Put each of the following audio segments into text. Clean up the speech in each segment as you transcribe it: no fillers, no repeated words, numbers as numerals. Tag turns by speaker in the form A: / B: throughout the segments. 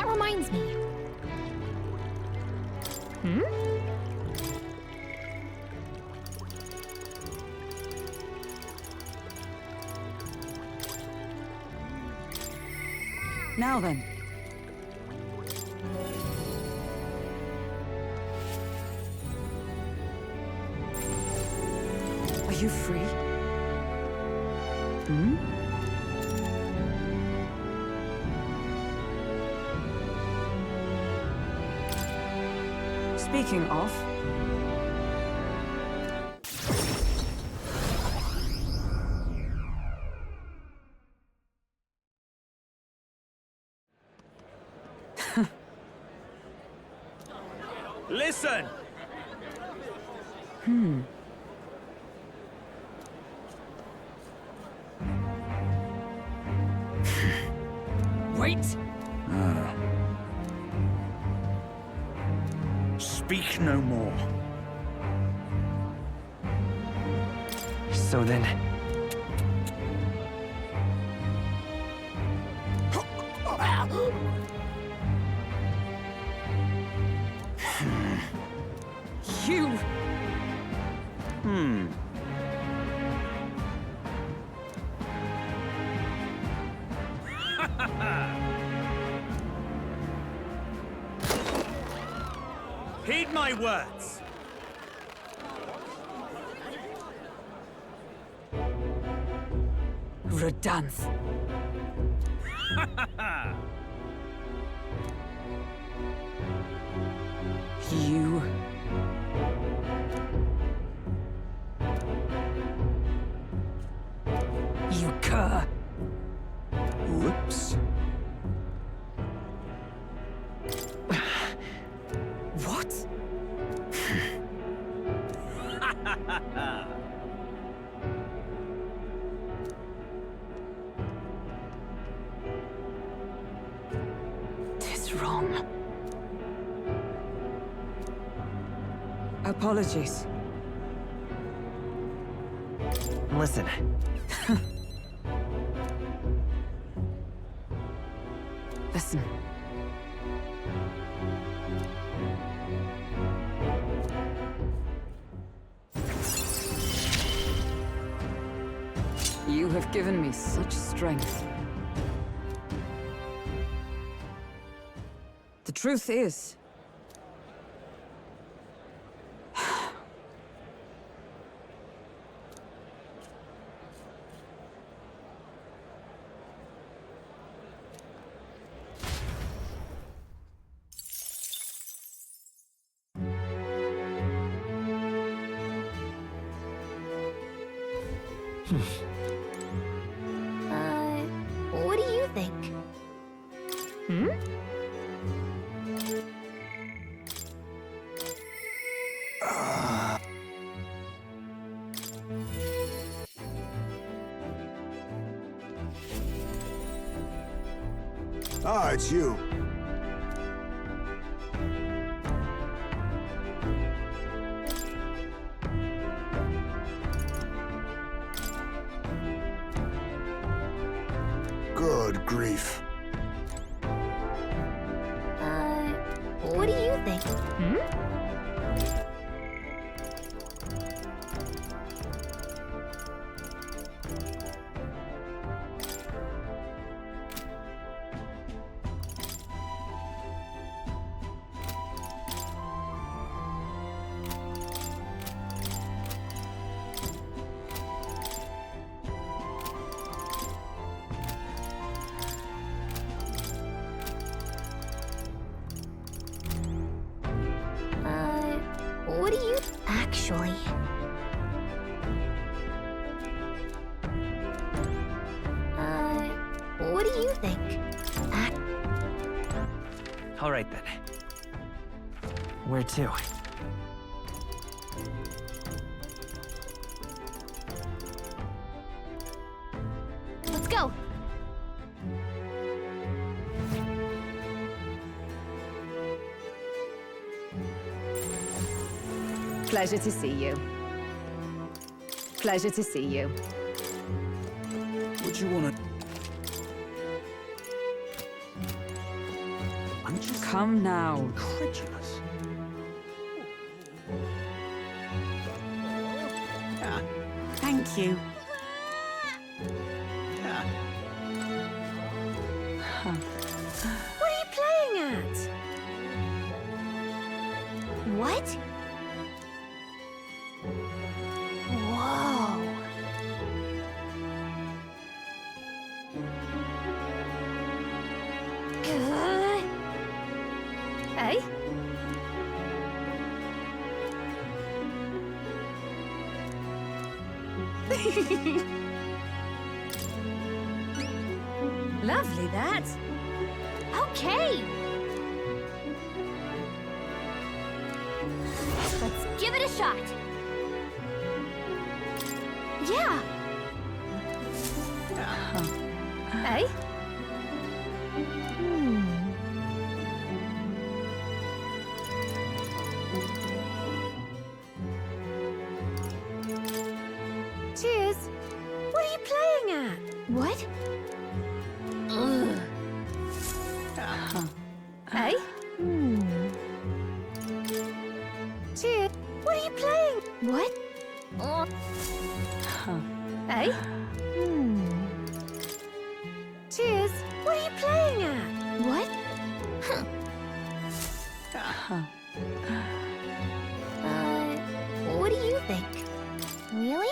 A: That reminds me. Hmm?
B: Now then. Are you free? Hmm? Speaking of...
C: Listen!
B: Wait!
C: Speak no more.
D: So then...
B: You!
C: Heed my words.
B: Redanth. You... You cur!
C: Whoops.
B: What? Tis wrong. Apologies.
D: Listen.
B: Listen. You have given me such strength. The truth is...
A: What do you think? Hmm?
E: Ah, it's you. Good grief.
A: What do you think? Hmm? What do you actually? What do you think?
D: All right then. Where to?
A: Let's go.
B: Pleasure to see you. Pleasure to see you.
C: What do you want to...
B: Come now.
C: Incredulous.
B: Thank you.
A: What are you playing at? What? Whoa. Hey? Lovely, that. Okay. Let's give it a shot. Yeah. Hey? Cheers. What are you playing at? What? Ugh. Hey? Cheers. What are you playing? What? Hey? Cheers. What are you playing at? What? What do you think? Really?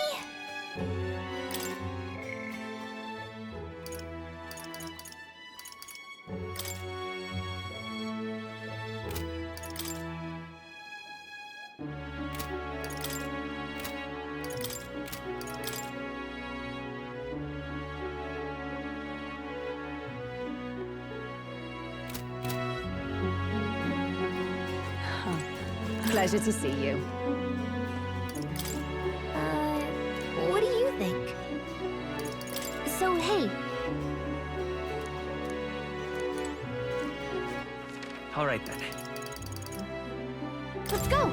B: Pleasure to see you.
A: What do you think? So, hey,
D: All right then.
A: let's go.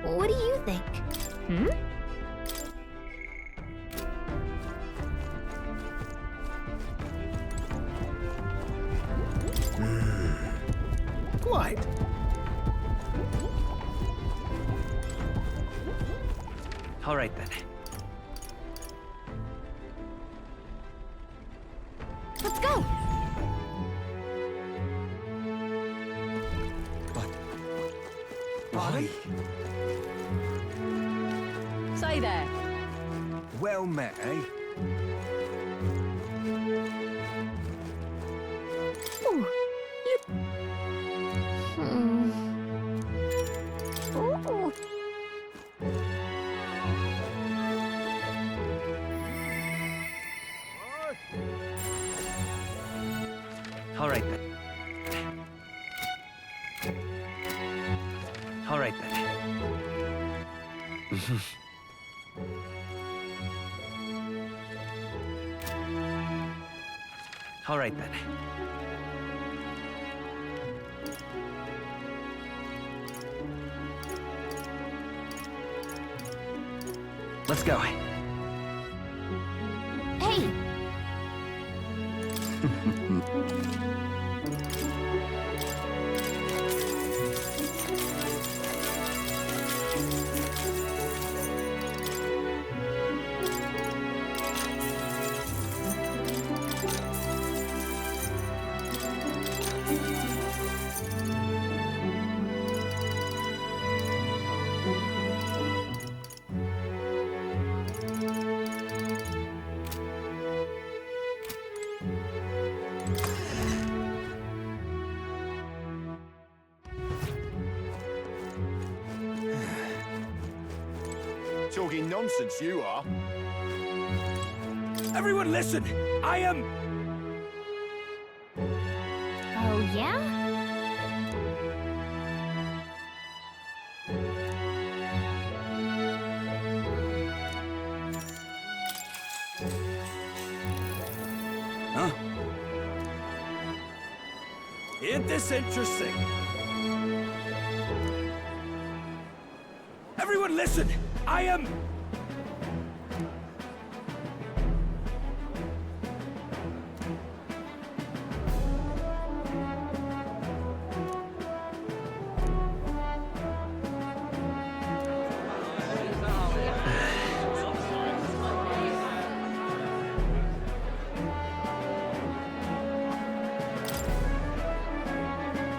A: What do you think?
C: Quite.
D: All right then.
A: Let's go.
C: Why?
B: Say there.
C: Well met, eh?
A: Ooh, Ooh.
D: All right then. All right then. All right then. Let's go.
A: Hey,
C: Talking nonsense, you are.
F: Everyone listen! I am...
A: Oh, yeah?
F: Huh? Isn't this interesting? Everyone listen! I am...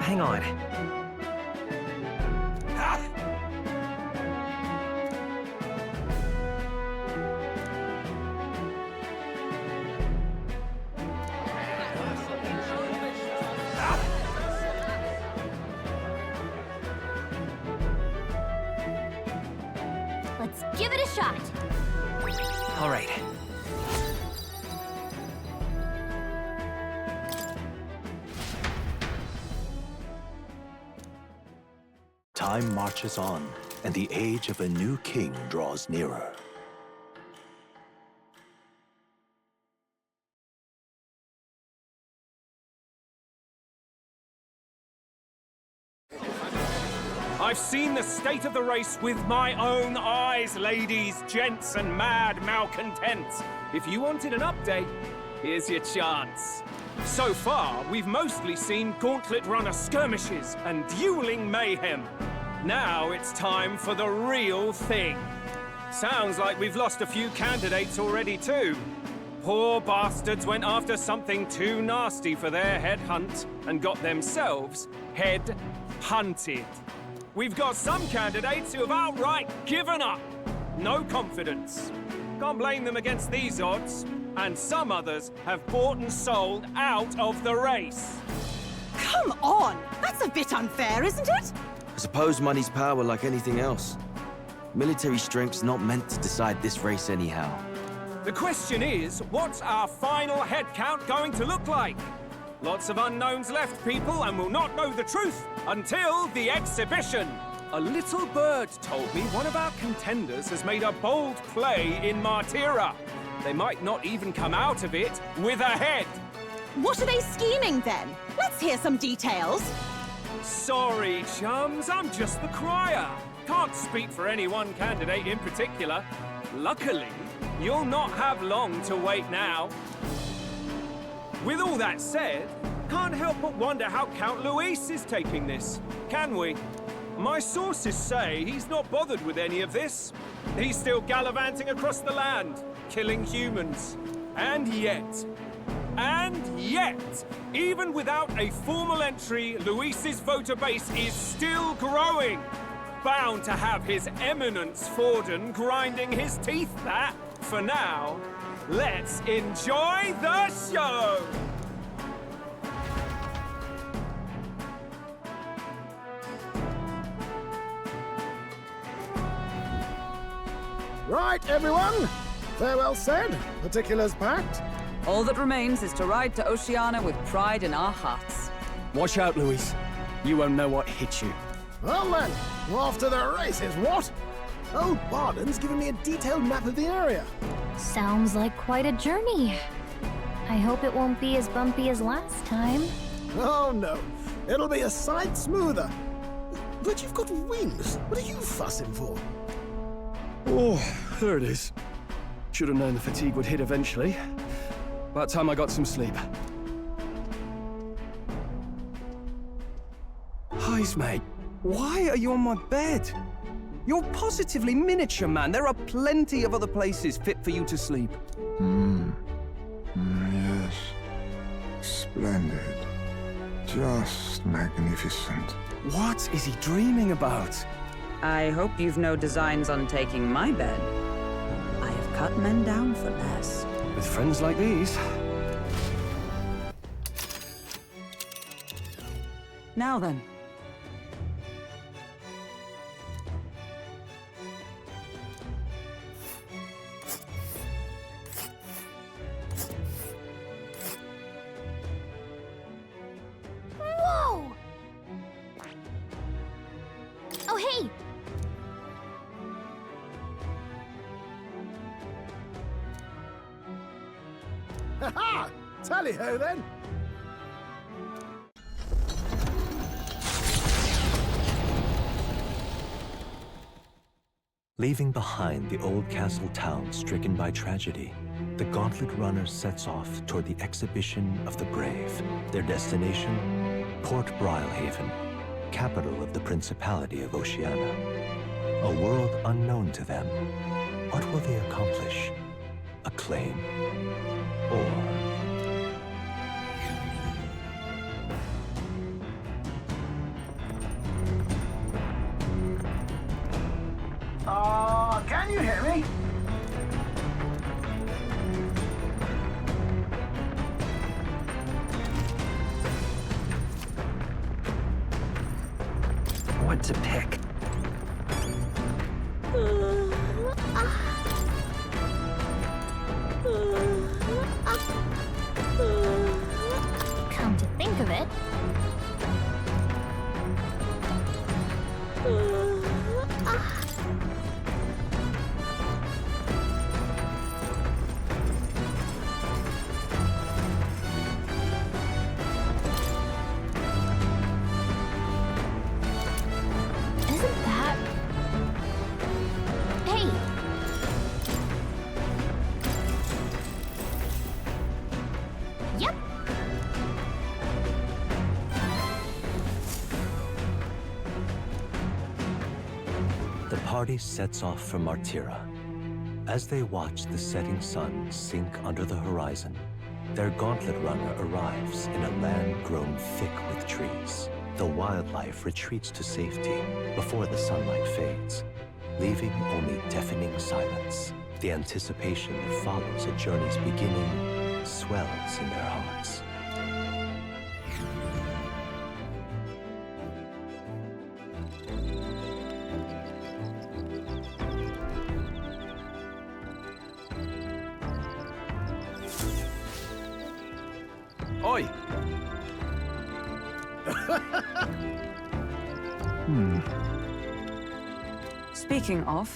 D: Hang on.
F: Ah!
A: Let's give it a shot.
D: All right.
E: Time marches on, and the age of a new king draws nearer.
F: I've seen the state of the race with my own eyes, ladies, gents, and mad malcontents. If you wanted an update, here's your chance. So far, we've mostly seen gauntlet runner skirmishes and dueling mayhem. Now it's time for the real thing. Sounds like we've lost a few candidates already too. Poor bastards went after something too nasty for their head hunt and got themselves head hunted. We've got some candidates who have outright given up. No confidence. Can't blame them against these odds. And some others have bought and sold out of the race.
B: Come on! That's a bit unfair, isn't it?
G: I suppose money's power like anything else. Military strength's not meant to decide this race anyhow.
F: The question is, what's our final head count going to look like? Lots of unknowns left, people, and we'll not know the truth until the exhibition. A little bird told me one of our contenders has made a bold play in Martira. They might not even come out of it with a head.
B: What are they scheming then? Let's hear some details.
F: Sorry, chums, I'm just the crier. Can't speak for any one candidate in particular. Luckily, you'll not have long to wait now. With all that said, can't help but wonder how Count Luis is taking this, can we? My sources say he's not bothered with any of this. He's still gallivanting across the land, killing humans. And yet, even without a formal entry, Luis's voter base is still growing. Bound to have His Eminence Forden grinding his teeth that, for now, let's enjoy the show!
H: Right, everyone. Farewell said, particulars packed.
I: All that remains is to ride to Oceania with pride in our hearts.
J: Watch out, Luis. You won't know what hit you.
H: Well then, we're off to the races, what? Old Barden's given me a detailed map of the area.
A: Sounds like quite a journey. I hope it won't be as bumpy as last time.
H: Oh no, it'll be a sight smoother. But you've got wings. What are you fussing for?
J: Oh, there it is. Should have known the fatigue would hit eventually. About time I got some sleep. Heis, mate. Why are you on my bed? You're positively miniature, man. There are plenty of other places fit for you to sleep.
E: Yes. Splendid. Just magnificent.
J: What is he dreaming about?
I: I hope you've no designs on taking my bed. I have cut men down for less.
J: With friends like these.
I: Now then.
A: Whoa! Oh, hey!
H: Ha-ha! Tally-ho, then!
E: Leaving behind the old castle town stricken by tragedy, the Gauntlet Runner sets off toward the exhibition of the brave. Their destination, Port Brilehaven, capital of the Principality of Oceania. A world unknown to them. What will they accomplish? Acclaim? Or...
H: Can you hear me?
J: What to pick?
A: Come to think of it, isn't that... Hey! Yep!
E: The party sets off for Martira. As they watch the setting sun sink under the horizon, their Gauntlet Runner arrives in a land grown thick with trees. The wildlife retreats to safety before the sunlight fades, leaving only deafening silence. The anticipation that follows a journey's beginning swells in their hearts.
J: Oi!
I: Speaking of,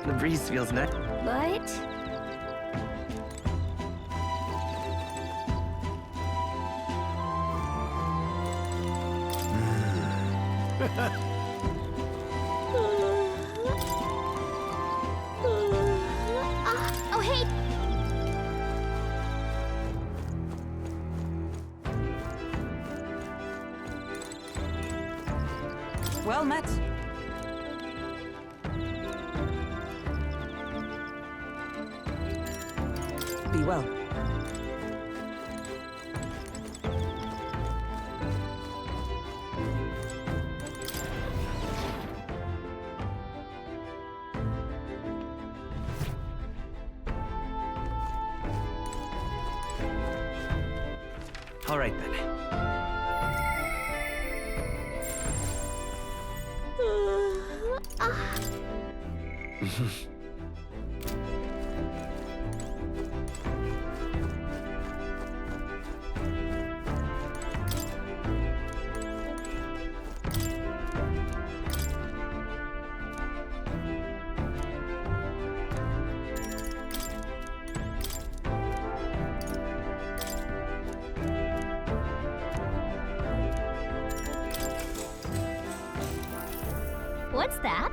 J: The breeze feels nice.
A: But... Oh, hey!
I: well met. Be well.
J: All right, then.
A: What's that?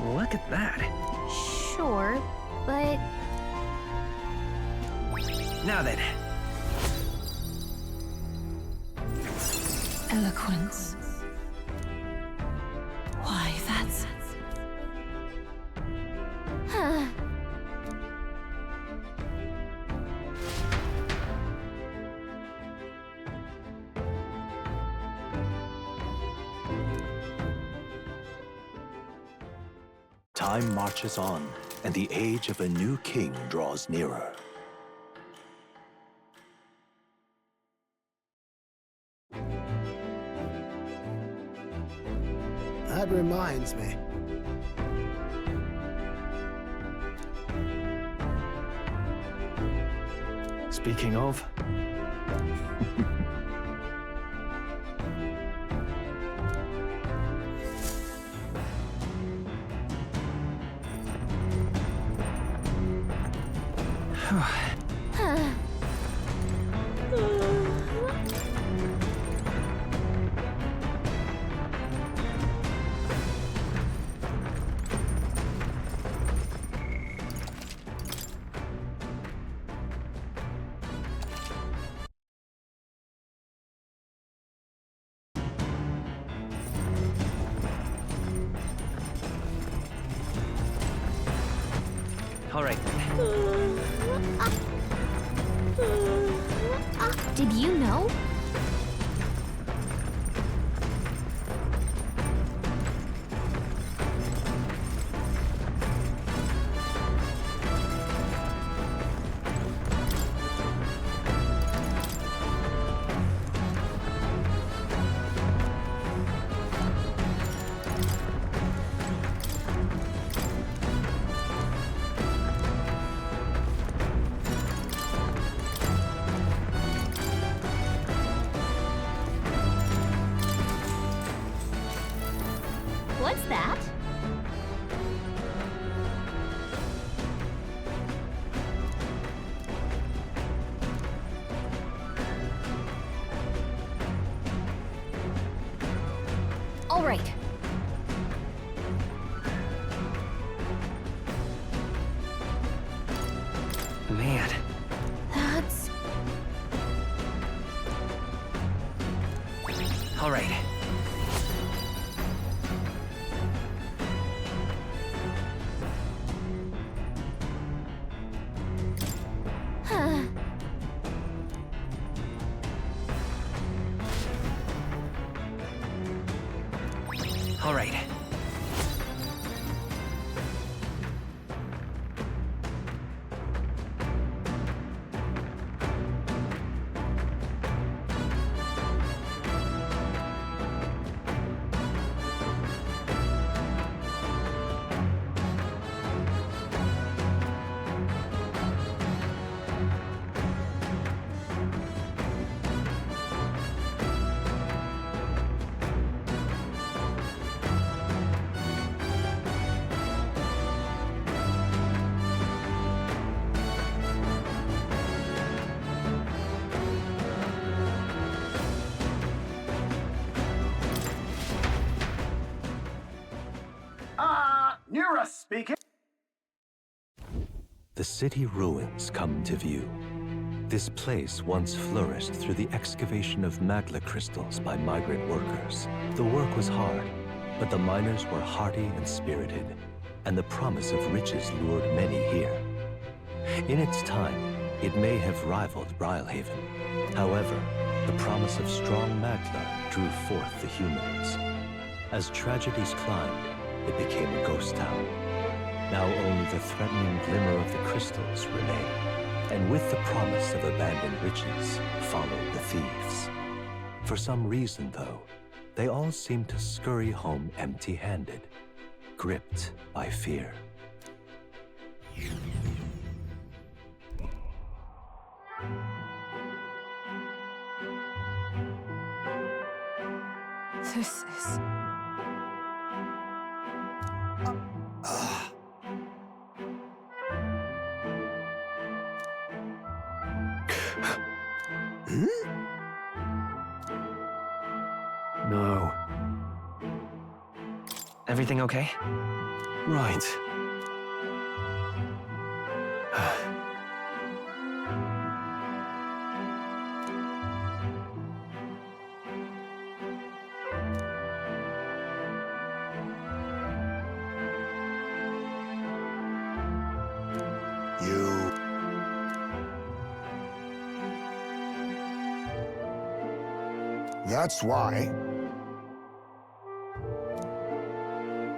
J: Look at that.
A: Sure, but...
J: Now then.
B: Eloquence. Why, that's...
E: Time marches on, and the age of a new king draws nearer.
H: That reminds me.
D: Speaking of, all right.
A: Did you know? What's that? All right.
D: Man,
A: That's...
D: all right. All right.
C: Nura speaking.
E: The city ruins come to view. This place once flourished through the excavation of magla crystals by migrant workers. The work was hard, but the miners were hardy and spirited, and the promise of riches lured many here. In its time, it may have rivaled Brylehaven. However, the promise of strong magla drew forth the humans. As tragedies climbed, it became a ghost town. Now only the threatening glimmer of the crystals remain, and with the promise of abandoned riches followed the thieves. For some reason, though, they all seem to scurry home empty-handed, gripped by fear.
I: This is...
D: No. Everything okay?
J: Right.
C: You. That's why.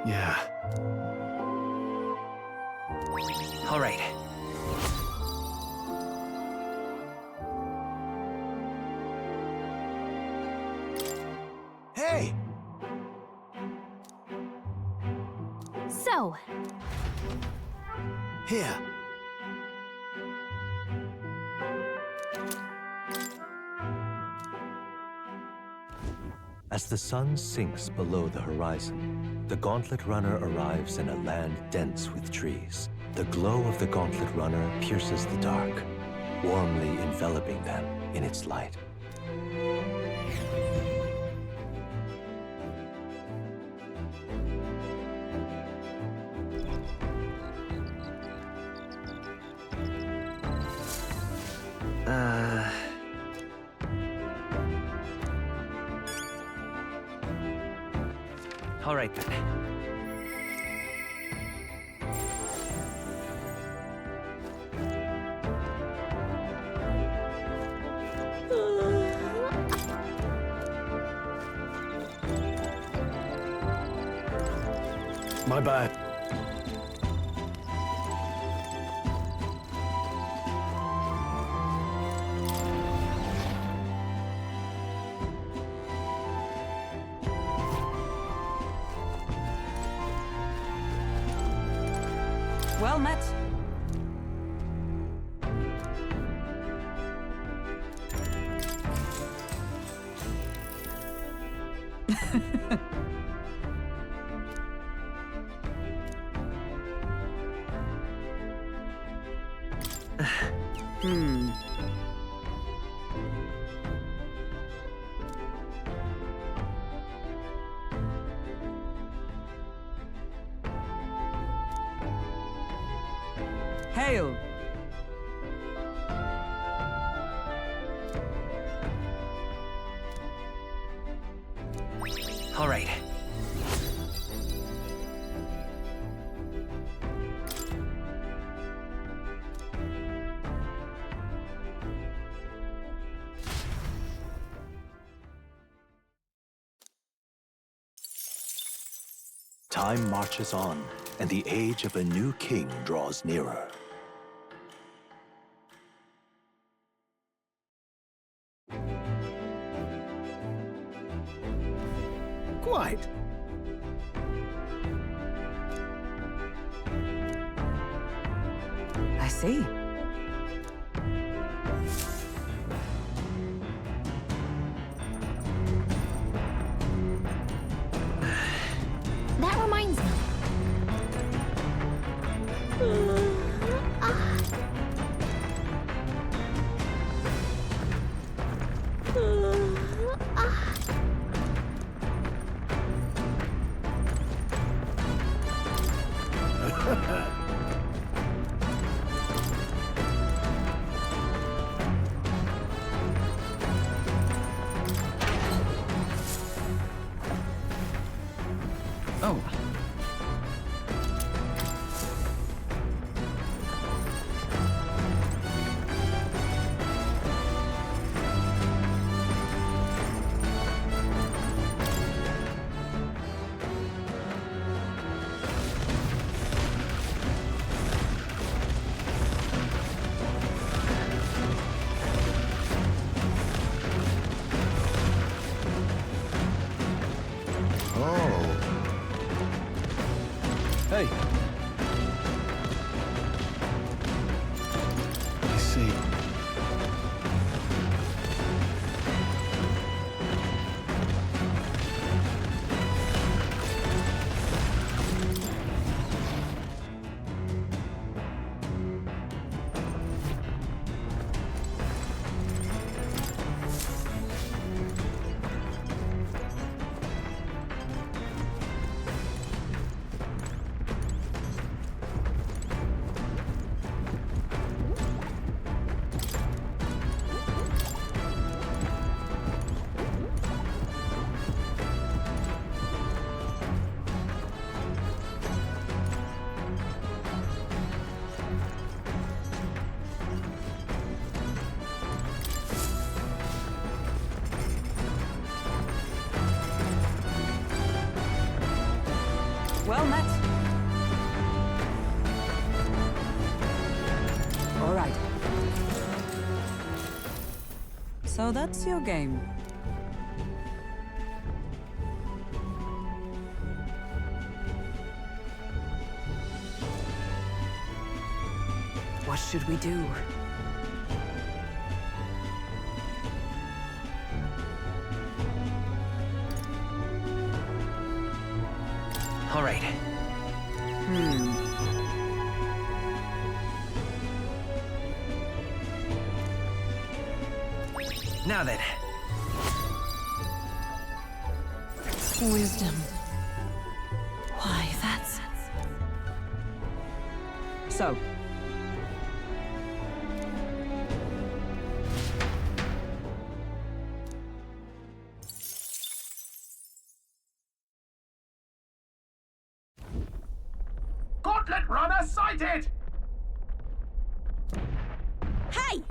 J: Yeah.
D: All right.
H: Hey!
A: So,
H: Here.
E: As the sun sinks below the horizon, the Gauntlet Runner arrives in a land dense with trees. The glow of the Gauntlet Runner pierces the dark, warmly enveloping them in its light.
D: All right then.
H: My bad.
I: Well met. Hail!
D: All right.
E: Time marches on, and the age of a new king draws nearer.
H: Quite.
I: I see.
A: that reminds me.
J: Oh. Hey. I see.
I: Well met. So that's your game.
D: What should we do? All right. Now then.
B: Wisdom. Why, that's...
I: So,
C: Gauntlet runner sighted!
B: Hey!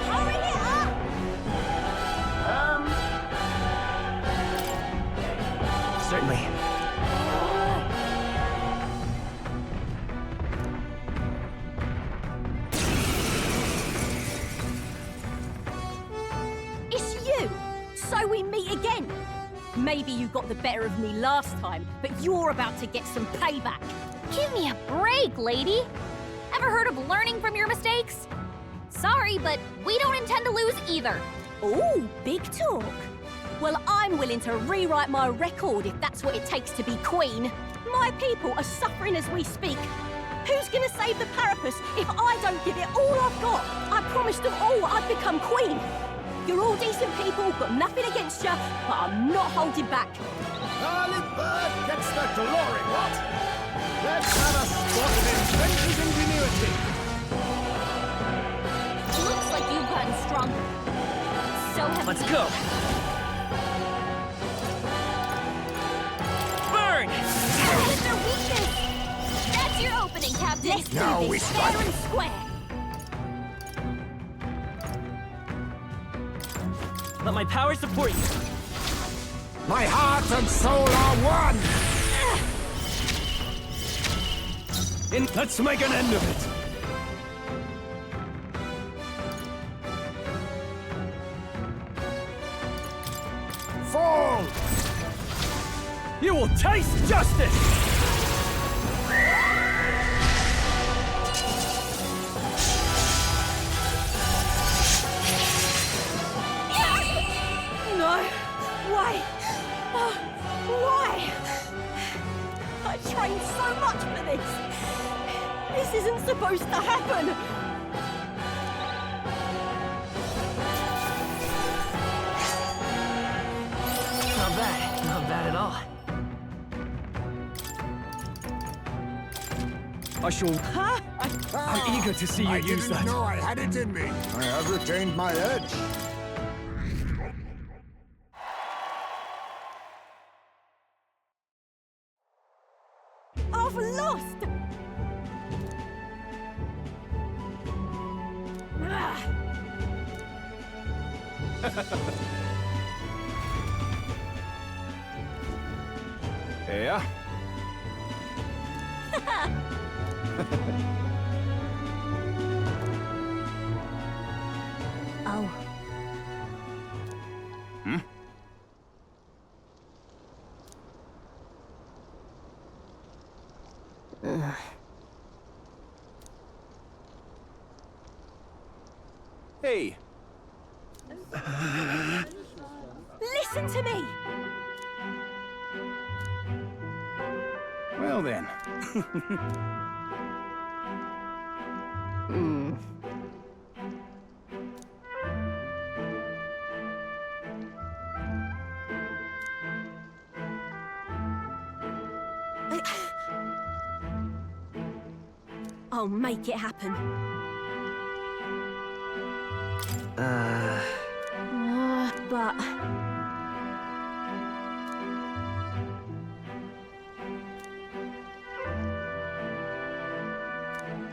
B: Hurry it up!
D: Certainly.
B: It's you! So we meet again! Maybe you got the better of me last time, but you're about to get some payback.
A: Give me a break, lady! Ever heard of learning from your mistakes? Sorry, but we don't intend to lose either.
B: Ooh, big talk. Well, I'm willing to rewrite my record if that's what it takes to be queen. My people are suffering as we speak. Who's gonna save the Parapus if I don't give it all I've got? I promised them all I'd become queen. You're all decent people, got nothing against you, but I'm not holding back.
H: Early bird gets the glory, what? Let's have a spot of inventive ingenuity.
A: Looks like you've gotten stronger. So have
D: Let's
A: we.
D: go. Burn!
A: With their weakness! That's your opening, Captain.
B: Let's do this fair and square.
D: Let my power support you.
H: My heart and soul are one!
J: Let's make an end of it.
H: Fall!
J: You will taste justice!
B: No. Why? Why? I trained so much for this. This isn't supposed to happen.
D: Not bad. Not bad at all.
J: I shall...
B: Huh?
J: I'm eager to see you use that.
H: I had it in me. I have retained my edge.
B: I've lost. Ah.
J: Yeah?
B: Oh.
J: Hey,
B: Listen to me.
H: Well then.
B: I'll make it happen. But...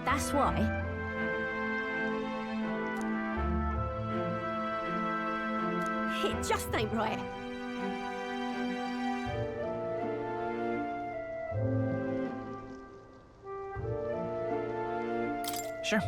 B: That's why. It just ain't right.
D: Sure.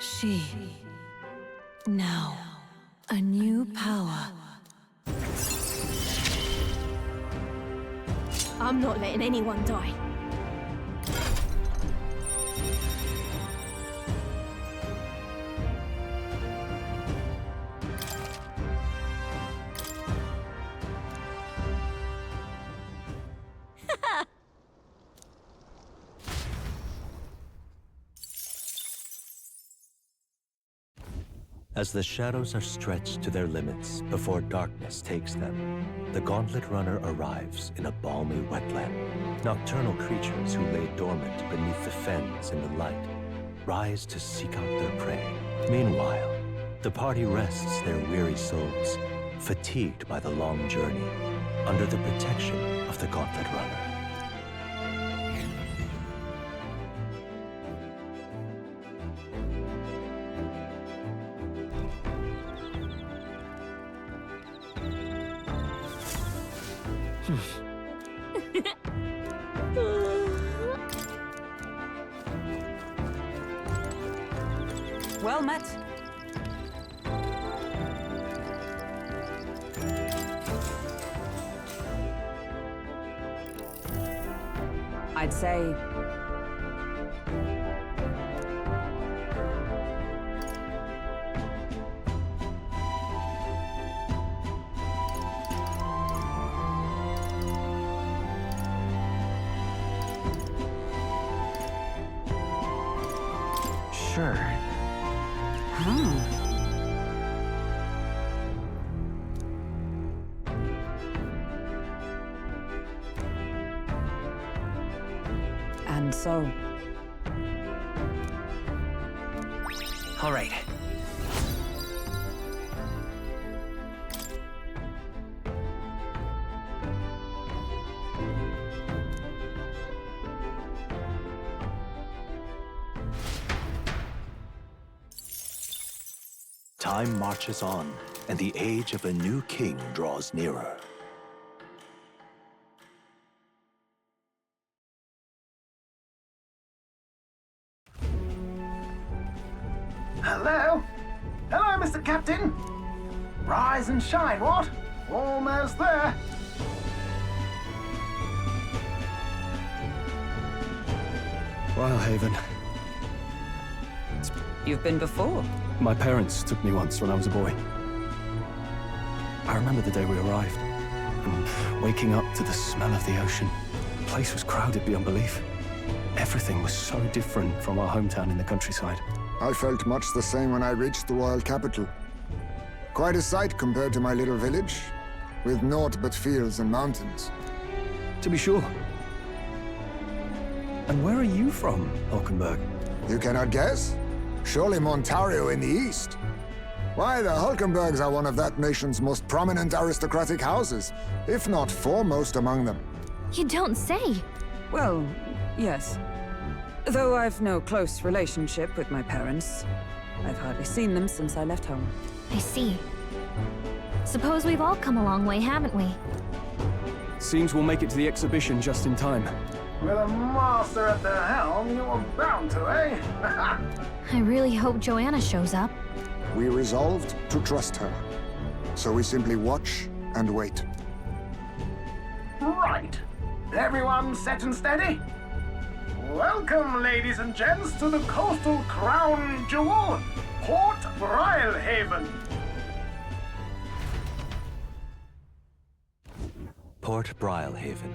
B: She... Now, a new power. I'm not letting anyone die.
E: As the shadows are stretched to their limits before darkness takes them, the Gauntlet Runner arrives in a balmy wetland. Nocturnal creatures who lay dormant beneath the fens in the light rise to seek out their prey. Meanwhile, the party rests their weary souls, fatigued by the long journey, under the protection of the Gauntlet Runner.
I: Well met. I'd say...
D: Sure.
I: And so...
D: All right.
E: Time marches on, and the age of a new king draws nearer.
C: Hello? Hello, Mr. Captain. Rise and shine, what? Almost there.
J: Haven.
I: You've been before.
J: My parents took me once when I was a boy. I remember the day we arrived, and waking up to the smell of the ocean. The place was crowded beyond belief. Everything was so different from our hometown in the countryside.
K: I felt much the same when I reached the royal capital. Quite a sight compared to my little village, with naught but fields and mountains.
J: To be sure. And where are you from, Hulkenberg?
K: You cannot guess? Surely Montario in the east. Why, the Hulkenbergs are one of that nation's most prominent aristocratic houses, if not foremost among them.
A: You don't say.
I: Well, yes. Though I've no close relationship with my parents. I've hardly seen them since I left home.
A: I see. Suppose we've all come a long way, haven't we?
J: Seems we'll make it to the exhibition just in time.
C: With a master at the helm, you were bound to, eh?
A: I really hope Joanna shows up.
K: We resolved to trust her. So we simply watch and wait.
C: Right. Everyone set and steady? Welcome, ladies and gents, to the coastal crown jewel, Port Brilehaven.
E: Port Brilehaven,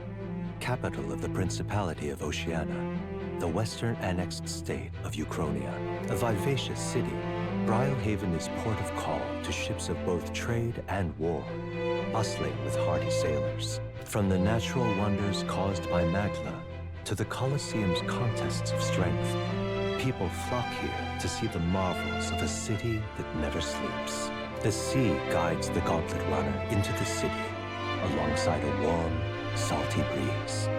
E: capital of the Principality of Oceania, the western annexed state of Uchronia. A vivacious city, Brilehaven is port of call to ships of both trade and war, bustling with hardy sailors. From the natural wonders caused by Magla to the Colosseum's contests of strength, people flock here to see the marvels of a city that never sleeps. The sea guides the Gauntlet Runner into the city, alongside a warm, salty breeze.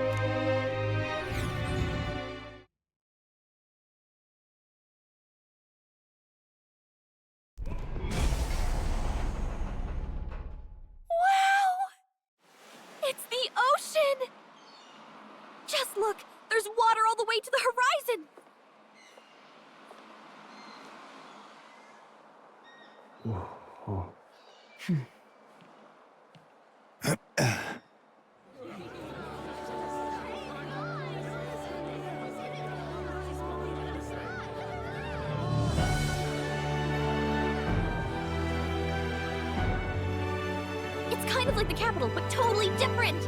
A: It's the ocean! Just look! There's water all the way to the horizon! It's kind of like the capital, but totally different.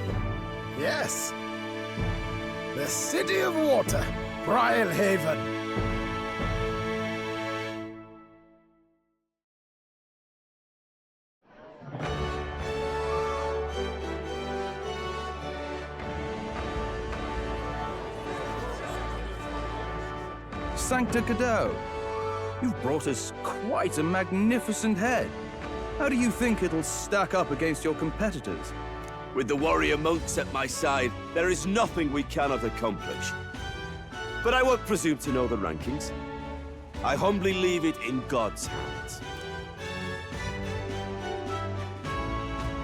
H: Yes. The City of Water, Brylehaven.
J: Sancta Cadeau, you've brought us quite a magnificent head. How do you think it'll stack up against your competitors?
G: With the warrior monks at my side, there is nothing we cannot accomplish. But I won't presume to know the rankings. I humbly leave it in God's hands.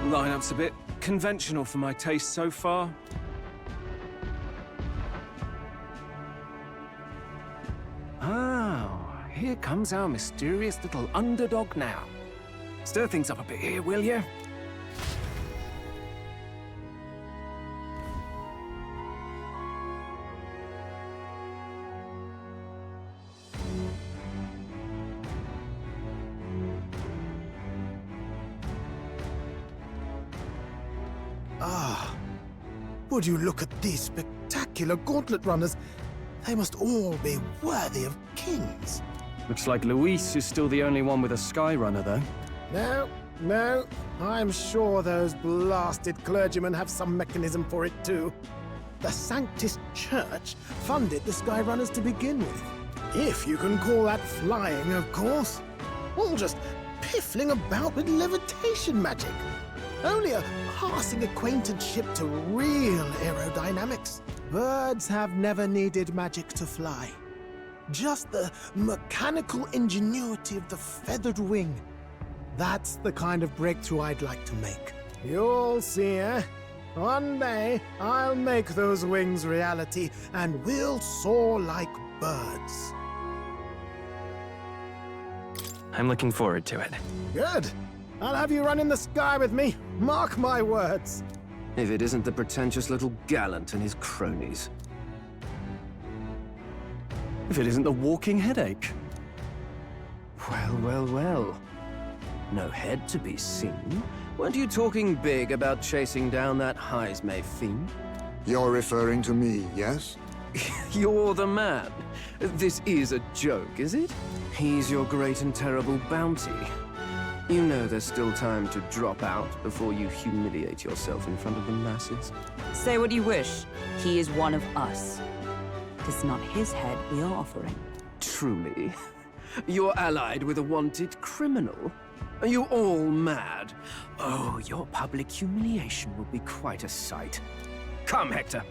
F: Lineup's a bit conventional for my taste so far. Oh, here comes our mysterious little underdog now. Stir things up a bit here, will you?
H: Ah, would you look at these spectacular gauntlet runners? They must all be worthy of kings.
J: Looks like Luis is still the only one with a Skyrunner, though.
H: No, I'm sure those blasted clergymen have some mechanism for it too. The Sanctist Church funded the Skyrunners to begin with. If you can call that flying, of course. All just piffling about with levitation magic. Only a passing acquaintanceship to real aerodynamics. Birds have never needed magic to fly. Just the mechanical ingenuity of the feathered wing. That's the kind of breakthrough I'd like to make. You'll see, eh? One day, I'll make those wings reality, and we'll soar like birds.
D: I'm looking forward to it.
H: Good. I'll have you run in the sky with me. Mark my words.
J: If it isn't the pretentious little gallant and his cronies. If it isn't the walking headache. Well. No head to be seen. Weren't you talking big about chasing down that Heismay fiend?
K: You're referring to me, yes?
J: You're the man. This is a joke, is it? He's your great and terrible bounty. You know there's still time to drop out before you humiliate yourself in front of the masses.
I: Say what you wish. He is one of us. It's not his head we are offering.
J: Truly? You're allied with a wanted criminal? Are you all mad? Oh, your public humiliation will be quite a sight. Come, Hector.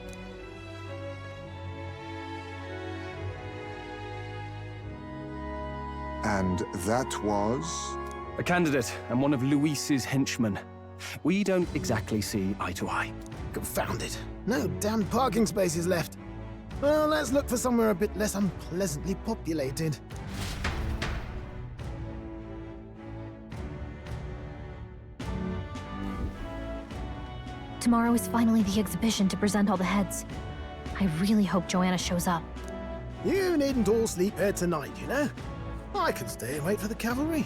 K: And that was?
J: A candidate and one of Luis's henchmen. We don't exactly see eye to eye.
H: Confound it. No damn parking spaces left. Well, let's look for somewhere a bit less unpleasantly populated.
A: Tomorrow is finally the exhibition to present all the heads. I really hope Joanna shows up.
H: You needn't all sleep here tonight, you know? I can stay and wait for the cavalry.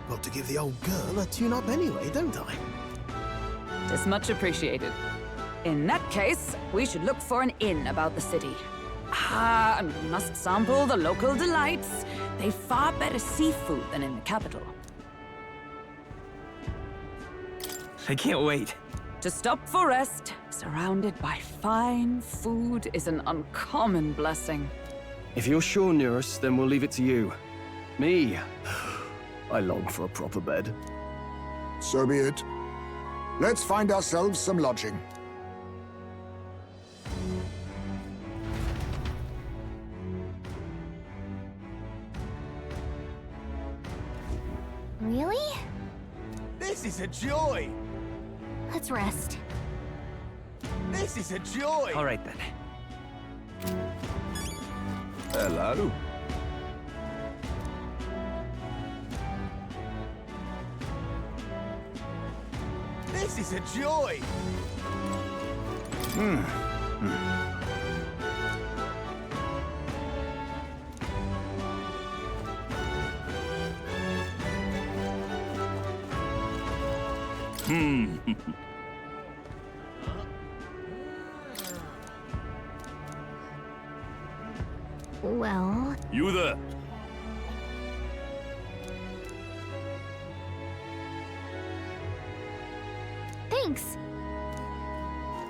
H: Got to give the old girl a tune-up anyway, don't I?
I: It's much appreciated. In that case, we should look for an inn about the city. Ah, and we must sample the local delights. They've far better seafood than in the capital.
D: I can't wait.
I: To stop for rest, surrounded by fine food, is an uncommon blessing.
J: If you're sure, Nearest, then we'll leave it to you. Me, I long for a proper bed.
K: So be it. Let's find ourselves some lodging.
A: Really?
G: This is a joy!
A: Let's rest.
G: This is a joy!
D: All right, then.
G: Hello? This is a joy!
A: Well,
G: You there?
A: thanks.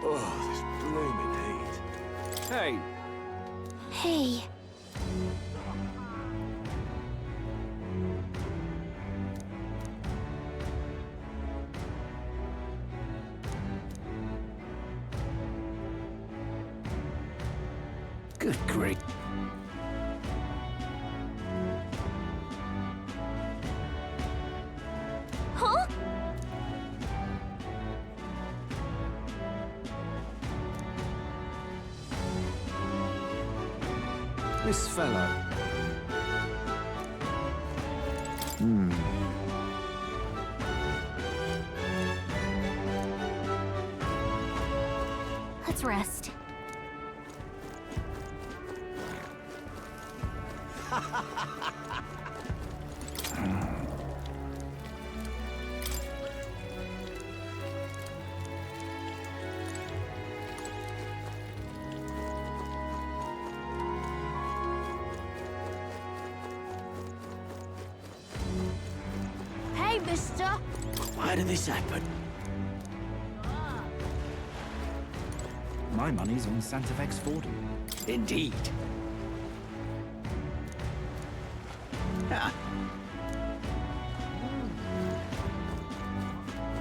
G: Oh, this blooming heat.
F: Hey,
A: Hey.
J: Good grief.
A: Huh?
J: This fellow.
A: Let's rest.
B: Hey, mister!
J: Why did this happen?
L: My money's on Santa Vex Fordham.
J: Indeed. Ah,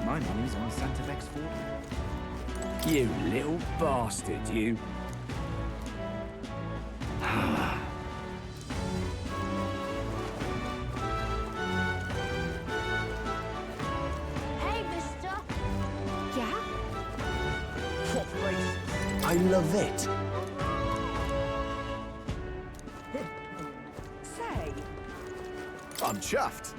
L: My money's on Santa Vex Fordham.
J: you little bastard, you.
B: Hey, mister! Yeah?
J: I love it.
B: Say,
G: I'm chuffed.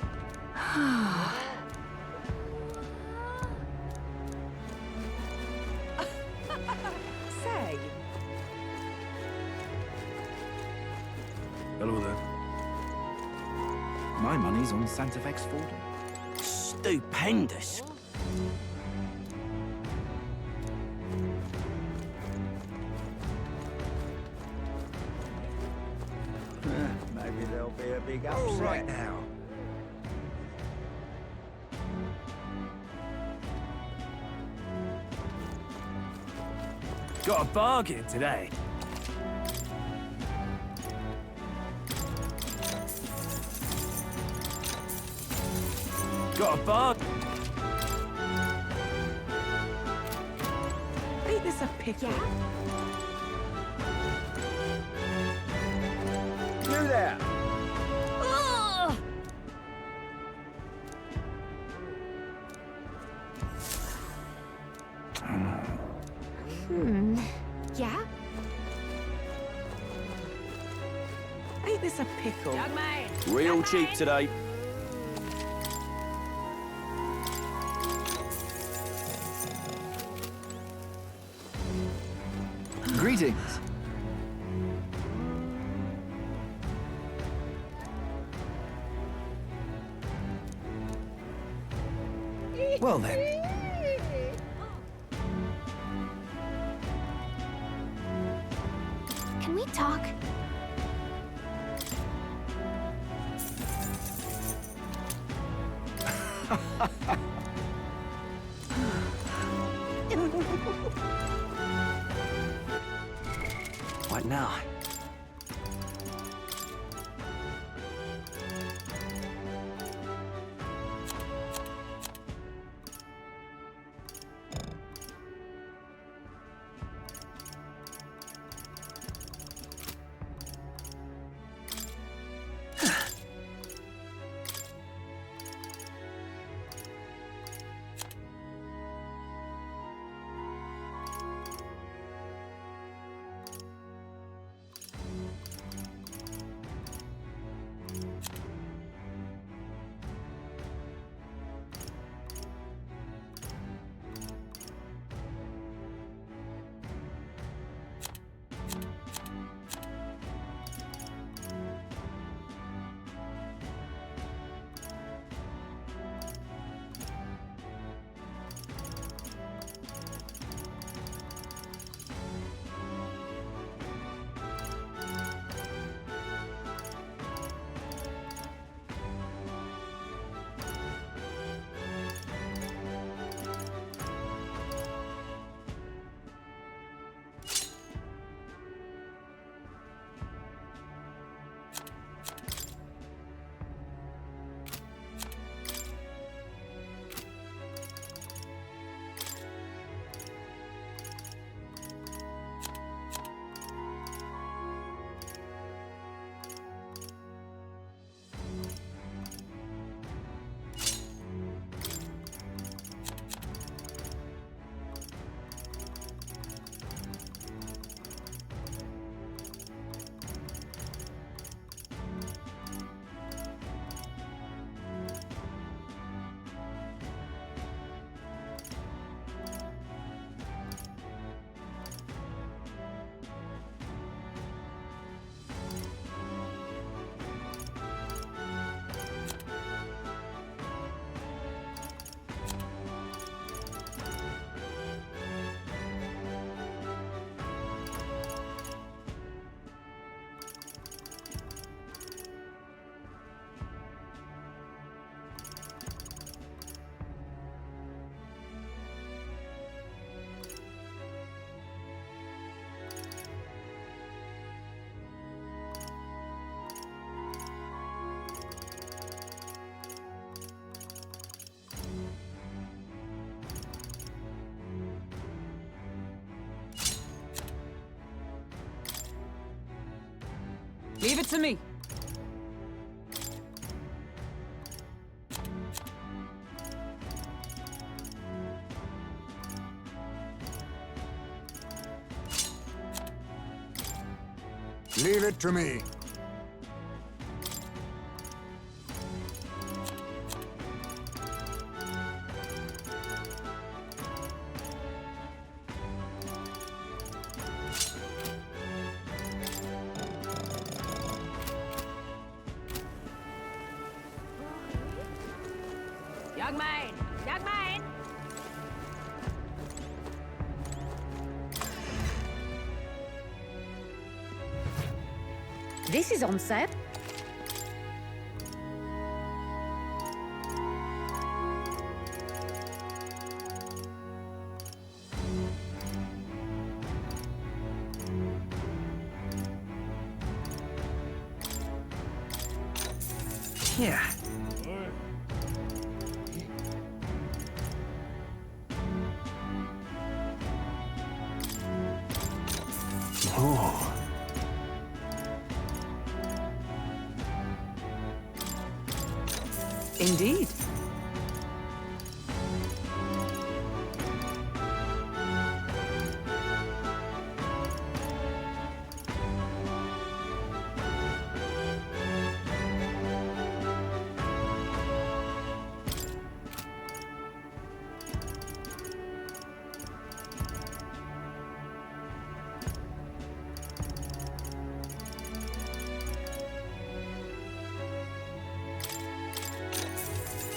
B: say.
J: Hello there.
L: My money's on Santa Vex Fordham.
J: Stupendous.
G: Maybe there'll be a big upset.
J: All right now. Got a bargain today. Got a bargain.
B: Ain't this a pickle?
G: You there?
A: Ugh!
B: Yeah? Ain't this a pickle? Young man!
G: Real cheap today.
J: Greetings. Well then.
A: Can we talk?
J: What now?
I: Leave it to me.
K: Leave it to me.
B: Young man! Young man!
A: This is on sale.
D: Yeah. Oh.
I: Indeed.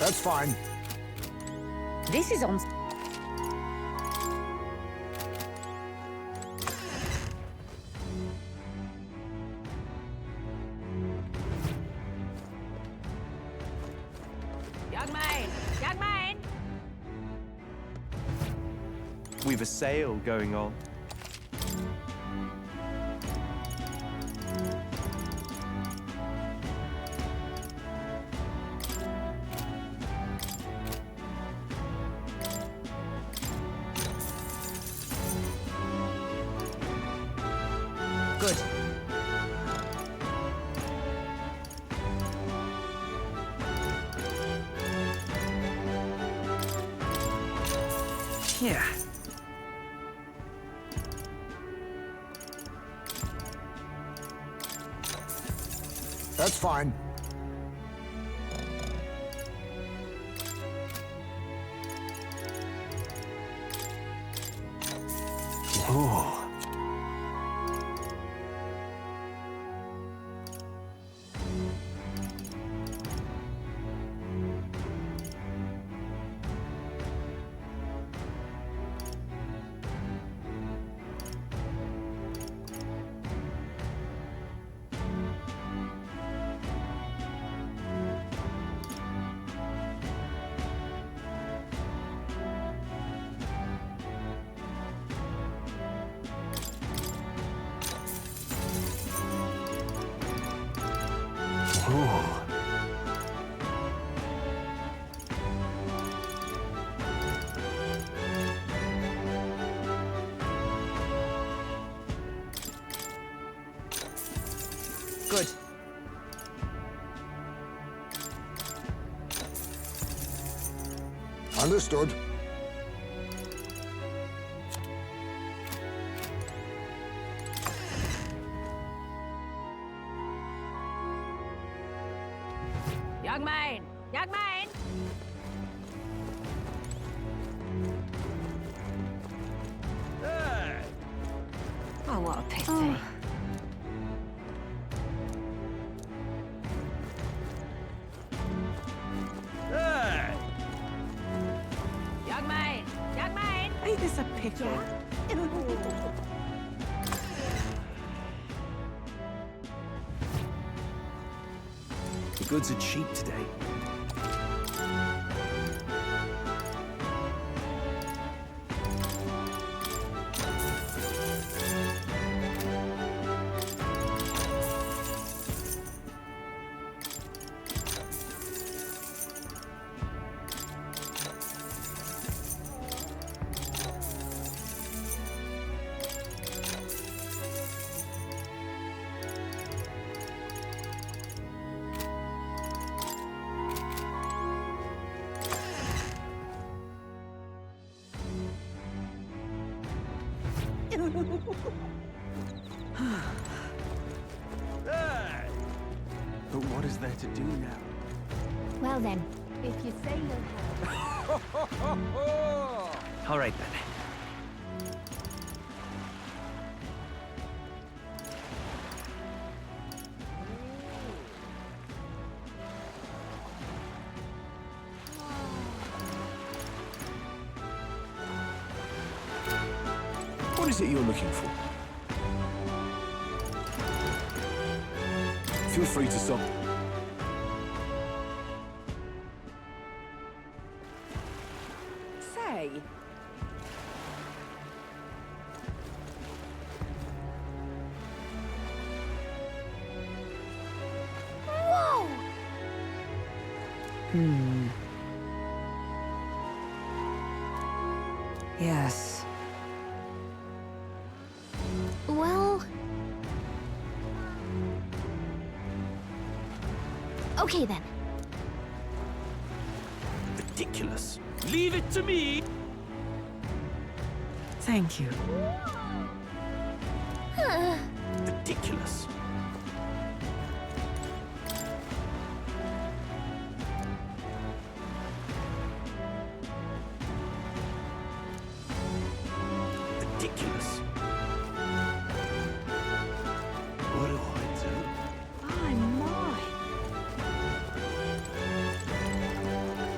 K: That's fine.
A: This is on.
B: Young man! Young man!
D: We've a sale going on.
I: Good.
D: Yeah.
K: That's fine.
D: Oh. Oh.
I: Good.
K: Understood.
B: Young man! Young man! Oh, what a pity. Young man! Young man!
I: Ain't this a pickle?
J: The goods are cheap today.
D: But what is there to do now?
A: Well then, if you say you'll have...
D: All right then.
J: What is it you're looking for? Feel free to stop.
I: Say,
A: Whoa!
I: yes.
A: Well... Okay then.
G: Ridiculous. Leave it to me!
I: Thank you.
G: Ridiculous. Ridiculous. What do I do?
B: My, my.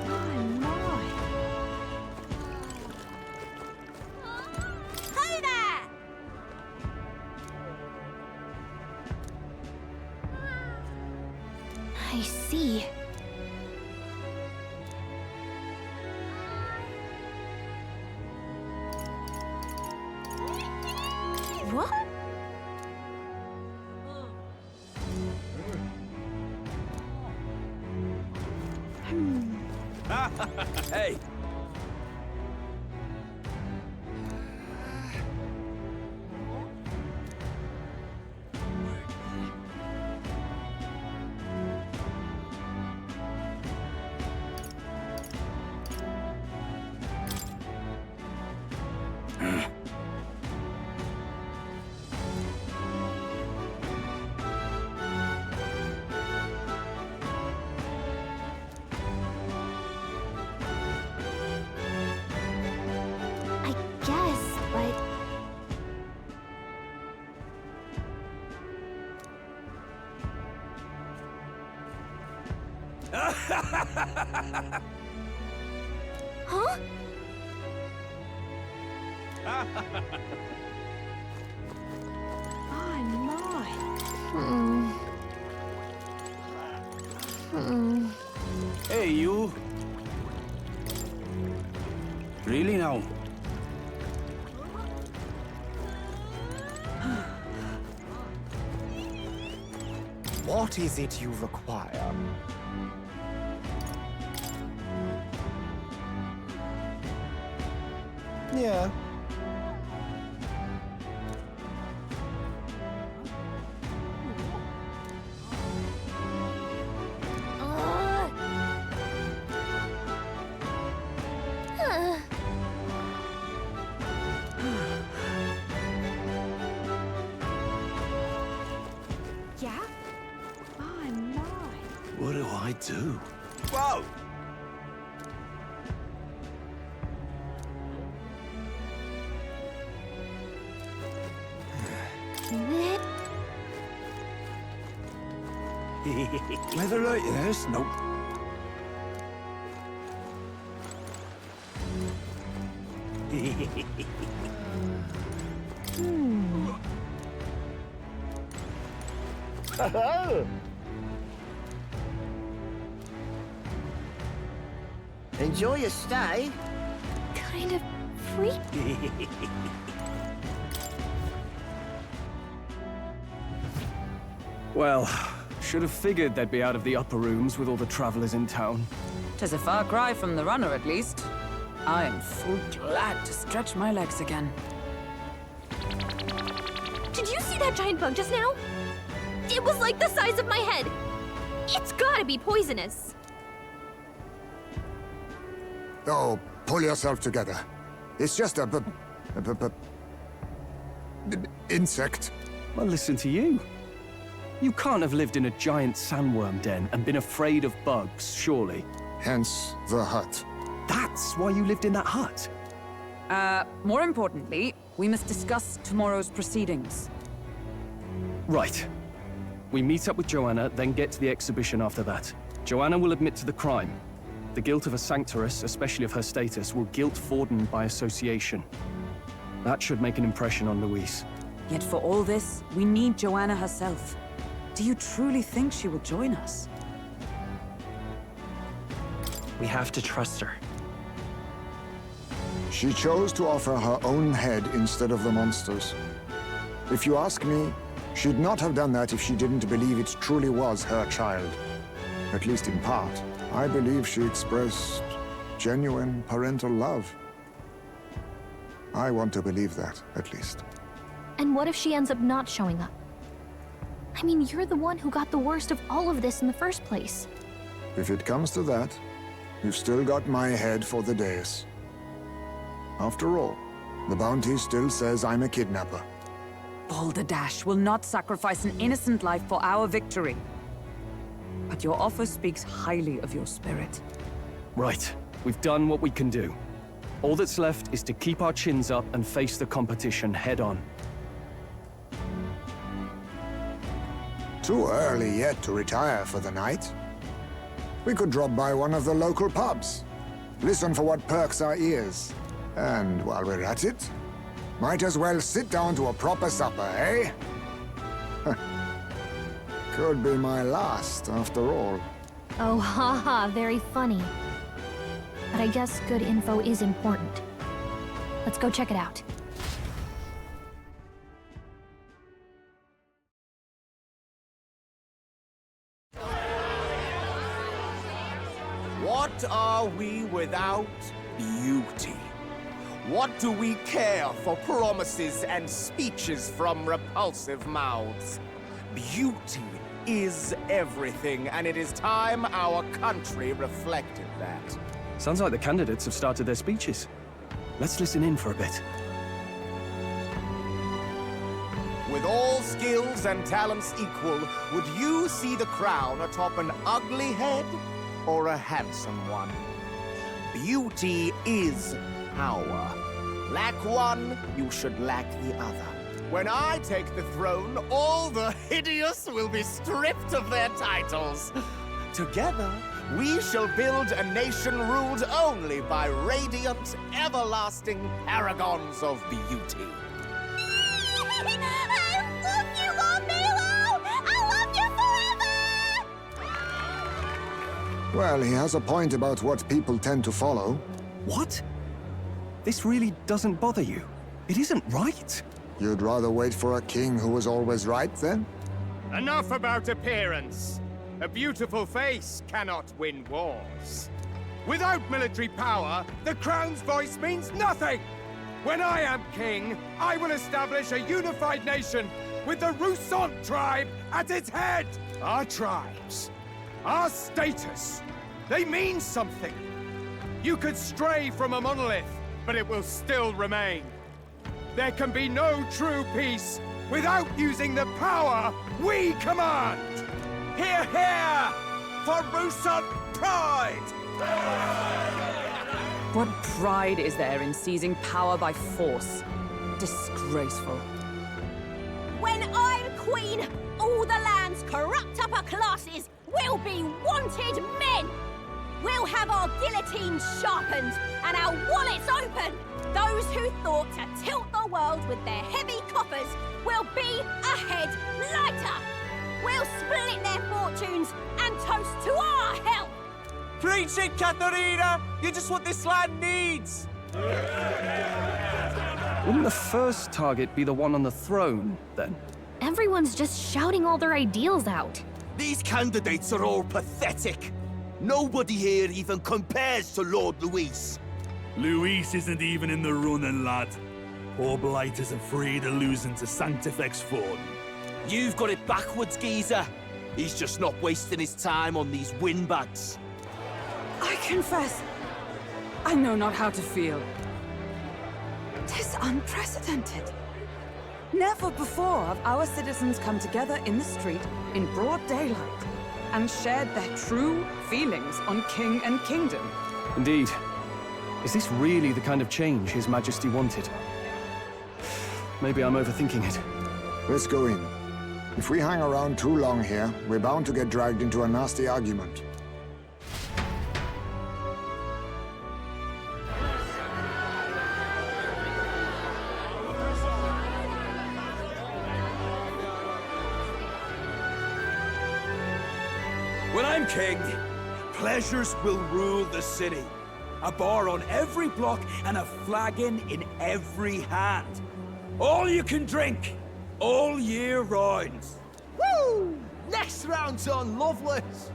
B: My, my. Ho there!
A: I see.
B: What?
G: Hey!
A: I guess, but... Huh?
B: My, my.
G: Hey, you! Really now?
H: What is it you require? Yeah.
B: Yeah? My, my.
G: What do I do? Whoa!
J: Leather like this? Nope.
L: Enjoy your stay.
A: Kind of freaky.
J: Well, should have figured they'd be out of the upper rooms with all the travelers in town.
I: 'Tis a far cry from the runner, at least. I am full glad to stretch my legs again.
A: Did you see that giant bug just now? It was like the size of my head. It's gotta be poisonous.
K: Oh, pull yourself together. It's just a insect.
J: Well, listen to you. You can't have lived in a giant sandworm den and been afraid of bugs, surely.
K: Hence the hut.
J: That's why you lived in that hut?
I: More importantly, we must discuss tomorrow's proceedings.
J: Right. We meet up with Joanna, then get to the exhibition after that. Joanna will admit to the crime. The guilt of a sanctoress, especially of her status, will guilt Forden by association. That should make an impression on Louise.
I: Yet for all this, we need Joanna herself. Do you truly think she will join us?
L: We have to trust her.
K: She chose to offer her own head instead of the monster's. If you ask me, she'd not have done that if she didn't believe it truly was her child. At least in part. I believe she expressed genuine parental love. I want to believe that, at least.
A: And what if she ends up not showing up? I mean, you're the one who got the worst of all of this in the first place.
K: If it comes to that, you've still got my head for the dais. After all, the bounty still says I'm a kidnapper.
I: Balderdash will not sacrifice an innocent life for our victory. But your offer speaks highly of your spirit.
J: Right. We've done what we can do. All that's left is to keep our chins up and face the competition head-on.
K: Too early yet to retire for the night. We could drop by one of the local pubs. Listen for what perks our ears. And while we're at it, might as well sit down to a proper supper, eh? Could be my last, after all.
A: Oh, haha, very funny. But I guess good info is important. Let's go check it out.
M: What are we without beauty? What do we care for promises and speeches from repulsive mouths? Beauty is everything, and it is time our country reflected that.
J: Sounds like the candidates have started their speeches. Let's listen in for a bit.
M: With all skills and talents equal, would you see the crown atop an ugly head or a handsome one? Beauty is power. Lack one, you should lack the other. When I take the throne, all the hideous will be stripped of their titles. Together, we shall build a nation ruled only by radiant, everlasting paragons of beauty.
B: I love you, Lord Milo! I love you forever!
K: Well, he has a point about what people tend to follow.
J: What? This really doesn't bother you? It isn't right.
K: You'd rather wait for a king who was always right, then?
F: Enough about appearance. A beautiful face cannot win wars. Without military power, the crown's voice means nothing. When I am king, I will establish a unified nation with the Rousant tribe at its head. Our tribes, our status, they mean something. You could stray from a monolith, but it will still remain. There can be no true peace without using the power we command. Hear, hear, for Rousant pride!
I: What pride is there in seizing power by force? Disgraceful.
B: When I'm queen, all the land's corrupt upper classes will be wanted men! We'll have our guillotines sharpened and our wallets open! Those who thought to tilt the world with their heavy coffers will be a head lighter! We'll split their fortunes and toast to our help!
M: Preach it, Katharina! You're just what this land needs!
J: Wouldn't the first target be the one on the throne, then?
A: Everyone's just shouting all their ideals out.
G: These candidates are all pathetic. Nobody here even compares to Lord Luis.
N: Luis isn't even in the running, lad. Poor Blight is afraid of losing to Sanctifex Forden.
G: You've got it backwards, geezer. He's just not wasting his time on these windbags.
I: I confess, I know not how to feel. 'Tis unprecedented. Never before have our citizens come together in the street in broad daylight and shared their true feelings on king and kingdom.
J: Indeed. Is this really the kind of change His Majesty wanted? Maybe I'm overthinking it.
K: Let's go in. If we hang around too long here, we're bound to get dragged into a nasty argument.
G: When I'm king, pleasures will rule the city. A bar on every block and a flagon in every hand. All you can drink, all year round.
M: Woo! Next round's on, Loveless.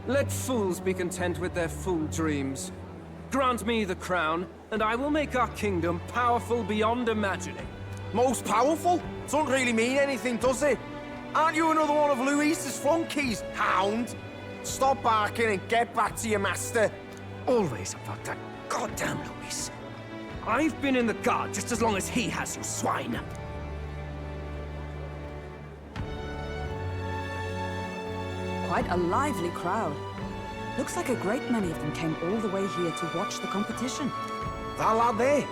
F: Let fools be content with their fool dreams. Grant me the crown, and I will make our kingdom powerful beyond imagining.
M: Most powerful? Doesn't really mean anything, does it? Aren't you another one of Louise's flunkies, hound? Stop barking and get back to your master.
F: Always about that goddamn Luis. I've been in the guard just as long as he has, you swine.
I: Quite a lively crowd. Looks like a great many of them came all the way here to watch the competition.
M: That lad there,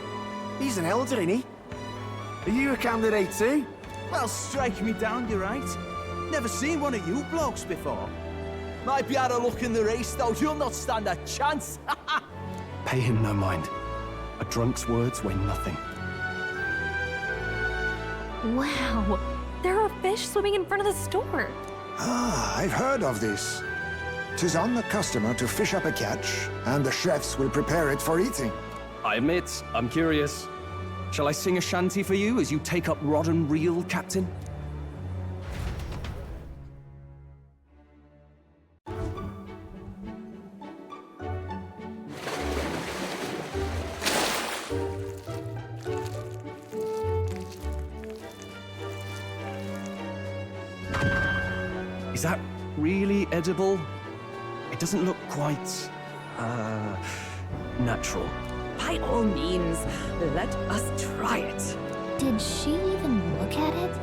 M: he's an elder, isn't he? Are you a candidate too?
G: Well, strike me down, you're right. Never seen one of you blokes before. Might be out of luck in the race, though. You'll not stand a chance.
J: Pay him no mind. A drunk's words weigh nothing.
A: Wow, there are fish swimming in front of the store.
K: Ah, I've heard of this. 'Tis on the customer to fish up a catch, and the chefs will prepare it for eating.
J: I admit, I'm curious. Shall I sing a shanty for you as you take up rod and reel, Captain? Is that really edible? It doesn't look quite, natural.
I: By all means, let us try it.
A: Did she even look at it?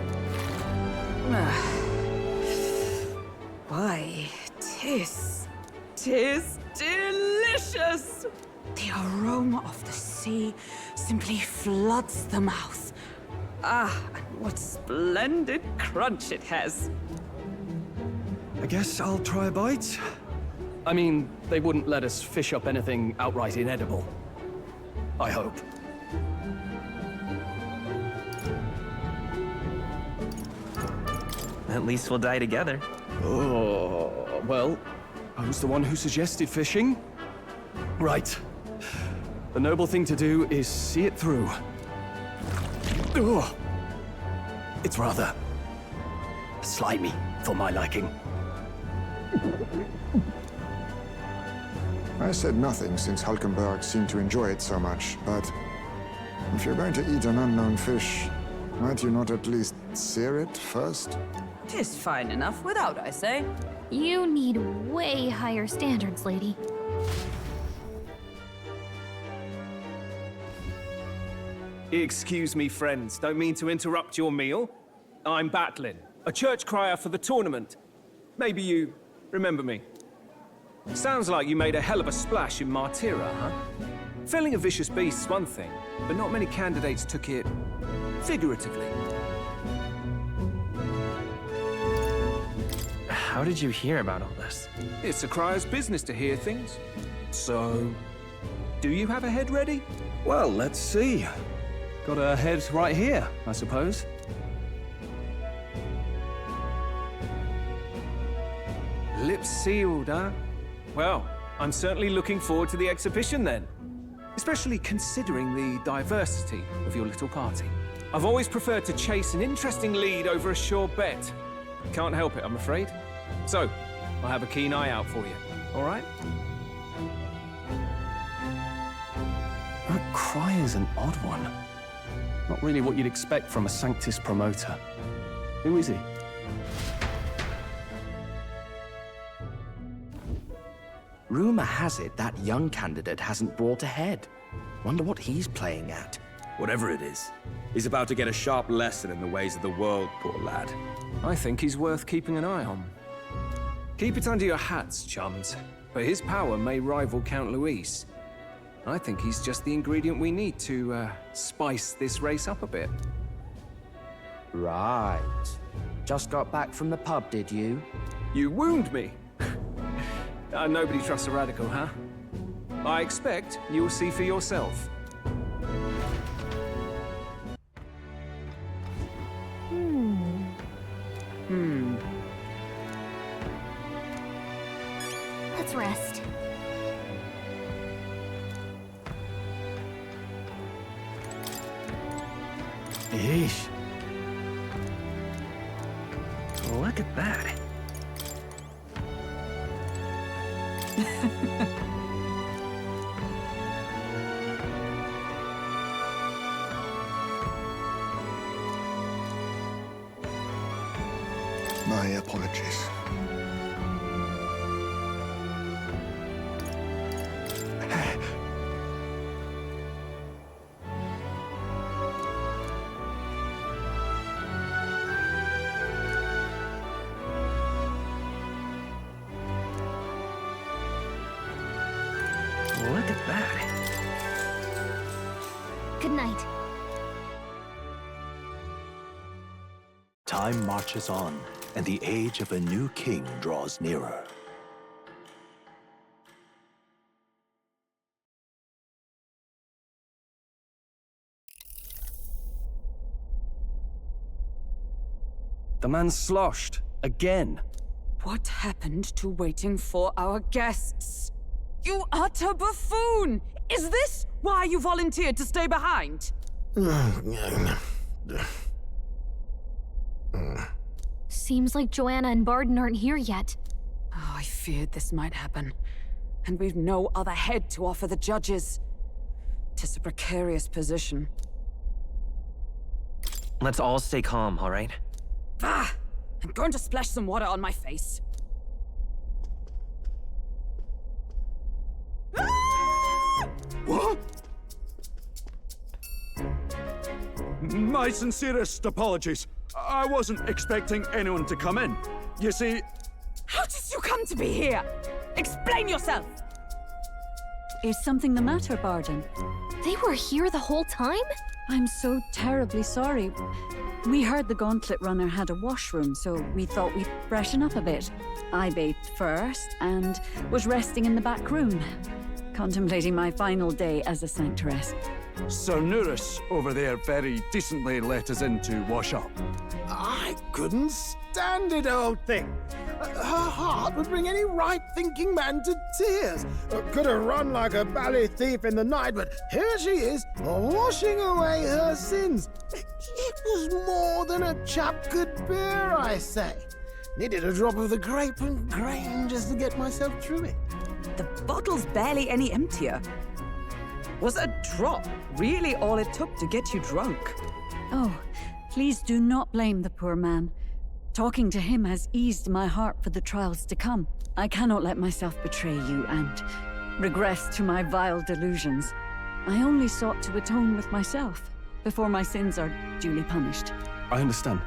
I: Why, tis delicious! The aroma of the sea simply floods the mouth. Ah, and what splendid crunch it has.
J: I guess I'll try a bite. I mean, they wouldn't let us fish up anything outright inedible. I hope.
L: At least we'll die together.
J: Oh, well, I was the one who suggested fishing. Right. The noble thing to do is see it through. Ugh. It's rather slimy for my liking.
K: I said nothing since Hulkenberg seemed to enjoy it so much, but if you're going to eat an unknown fish, might you not at least sear it first?
I: 'Tis fine enough without, I say.
A: You need way higher standards, lady.
F: Excuse me, friends. Don't mean to interrupt your meal. I'm Batlin, a church crier for the tournament. Maybe you remember me. Sounds like you made a hell of a splash in Martira, huh? Felling a vicious beast's one thing, but not many candidates took it figuratively.
L: How did you hear about all this?
F: It's a crier's business to hear things. So, do you have a head ready?
J: Well, let's see. Got a head right here, I suppose.
F: Lips sealed, huh? Well, I'm certainly looking forward to the exhibition then. Especially considering the diversity of your little party. I've always preferred to chase an interesting lead over a sure bet. Can't help it, I'm afraid. So, I'll have a keen eye out for you, all right?
J: That cry is an odd one. Not really what you'd expect from a Sanctus promoter. Who is he?
O: Rumor has it that young candidate hasn't brought ahead. Wonder what he's playing at.
G: whatever it is, he's about to get a sharp lesson in the ways of the world, poor lad.
F: I think he's worth keeping an eye on. Keep it under your hats, chums, but his power may rival Count Luis. I think he's just the ingredient we need to, spice this race up a bit.
L: Right. Just got back from the pub, did you?
F: You wound me! Nobody trusts a radical, huh? I expect you'll see for yourself.
A: Let's rest.
J: Yeesh. Look at that.
K: My apologies.
J: Look at that.
A: Good night.
E: Time marches on, and the age of a new king draws nearer.
J: The man's sloshed. Again.
I: What happened to waiting for our guests? You utter buffoon! Is this why you volunteered to stay behind?
A: Seems like Joanna and Barden aren't here yet.
I: Oh, I feared this might happen. And we've no other head to offer the judges. 'Tis a precarious position.
L: Let's all stay calm, all right?
I: Ah! I'm going to splash some water on my face.
G: What? My sincerest apologies. I wasn't expecting anyone to come in. You see...
I: How did you come to be here? Explain yourself!
B: Is something the matter, Barden?
A: They were here the whole time?
B: I'm so terribly sorry. We heard the Gauntlet Runner had a washroom, so we thought we'd freshen up a bit. I bathed first and was resting in the back room, contemplating my final day as a sanctoress.
G: Sir Nuris over there very decently let us in to wash up.
H: I couldn't stand it, old thing. Her heart would bring any right-thinking man to tears. Could have run like a ballet thief in the night, but here she is, washing away her sins. It was more than a chap could bear, I say. Needed a drop of the grape and grain just to get myself through it.
I: The bottle's barely any emptier. Was a drop really all it took to get you drunk?
B: Oh, please do not blame the poor man. Talking to him has eased my heart for the trials to come. I cannot let myself betray you and regress to my vile delusions. I only sought to atone with myself before my sins are duly punished.
J: I understand.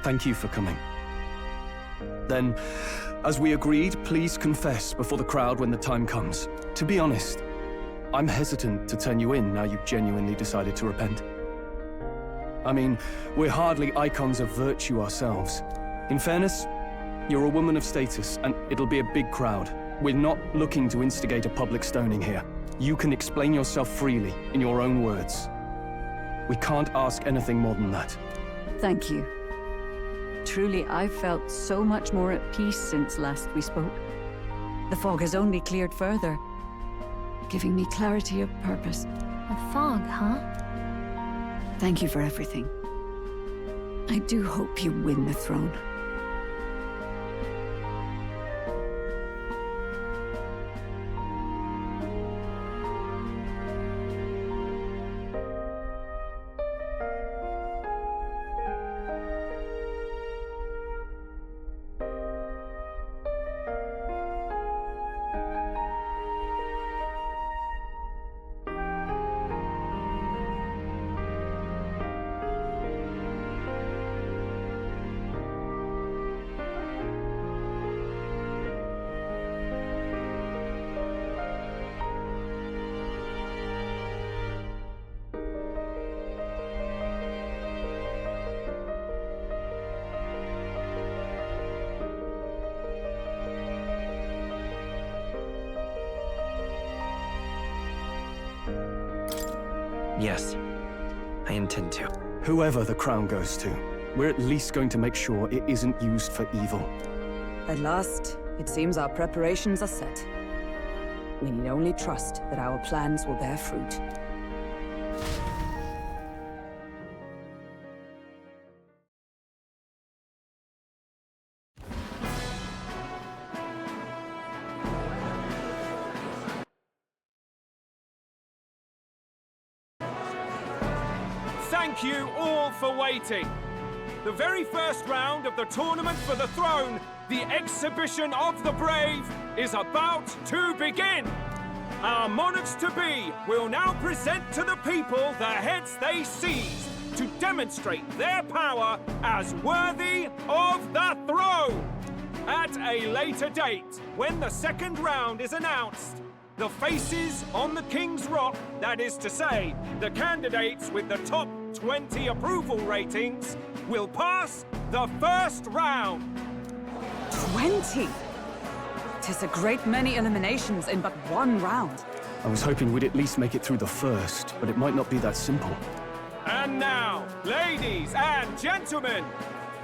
J: Thank you for coming. Then, as we agreed, please confess before the crowd when the time comes. To be honest, I'm hesitant to turn you in now you've genuinely decided to repent. I mean, we're hardly icons of virtue ourselves. In fairness, you're a woman of status, and it'll be a big crowd. We're not looking to instigate a public stoning here. You can explain yourself freely, in your own words. We can't ask anything more than that.
B: Thank you. Truly, I've felt so much more at peace since last we spoke. The fog has only cleared further, giving me clarity of purpose.
A: A fog, huh?
B: Thank you for everything. I do hope you win the throne.
L: Yes, I intend to.
J: Whoever the crown goes to, we're at least going to make sure it isn't used for evil.
I: At last, it seems our preparations are set. We need only trust that our plans will bear fruit.
F: Thank you all for waiting. The very first round of the Tournament for the Throne, the Exhibition of the Brave, is about to begin. Our monarchs-to-be will now present to the people the heads they seized to demonstrate their power as worthy of the throne. At a later date, when the second round is announced, the faces on the King's Rock, that is to say, the candidates with the top 20 approval ratings, will pass the first round.
I: 20? 'Tis a great many eliminations in but one round.
J: I was hoping we'd at least make it through the first, but it might not be that simple.
F: And now, ladies and gentlemen,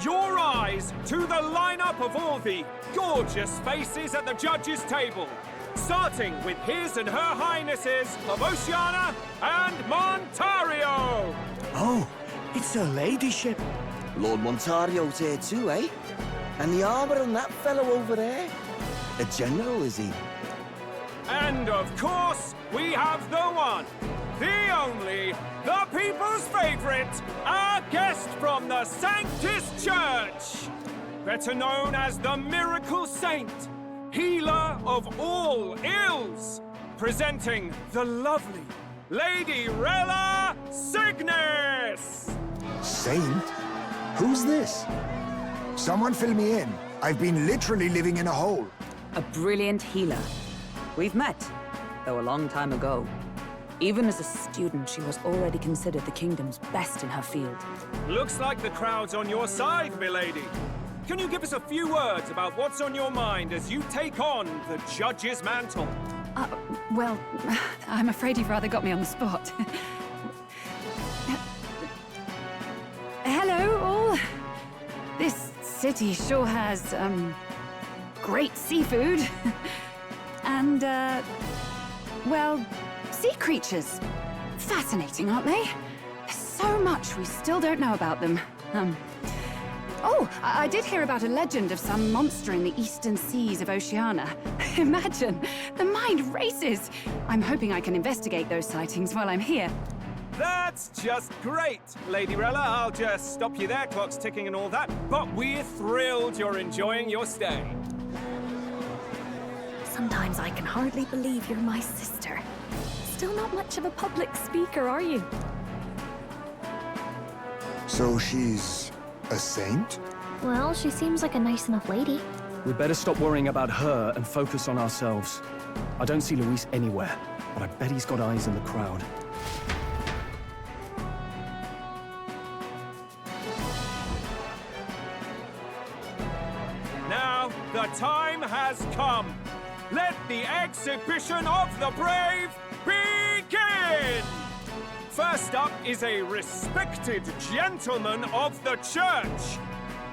F: your eyes to the lineup of all the gorgeous faces at the judges' table, starting with His and Her Highnesses of Oceania and Montario.
O: Oh, it's her ladyship. Lord Montario's here too, eh? And the armor on that fellow over there? A general, is he?
F: And of course, we have the one, the only, the people's favorite, our guest from the Sanctus Church, better known as the Miracle Saint, healer of all ills, presenting the lovely Lady Rella Cygnus!
K: Saint? Who's this? Someone fill me in. I've been literally living in a hole.
I: A brilliant healer. We've met, though a long time ago. Even as a student, she was already considered the kingdom's best in her field.
F: Looks like the crowd's on your side, milady. Can you give us a few words about what's on your mind as you take on the judge's mantle?
P: Well, I'm afraid you've rather got me on the spot. Hello, all. This city sure has, great seafood. And, well, sea creatures. Fascinating, aren't they? There's so much we still don't know about them. Oh, I did hear about a legend of some monster in the eastern seas of Oceania. Imagine, the mind races. I'm hoping I can investigate those sightings while I'm here.
F: That's just great, Lady Rella. I'll just stop you there, clock's ticking and all that. But we're thrilled you're enjoying your stay.
A: Sometimes I can hardly believe you're my sister. Still not much of a public speaker, are you?
K: So she's a saint?
A: Well, she seems like a nice enough lady.
J: We'd better stop worrying about her and focus on ourselves. I don't see Luis anywhere, but I bet he's got eyes in the crowd.
F: Now, the time has come. Let the exhibition of the brave begin! First up is a respected gentleman of the church,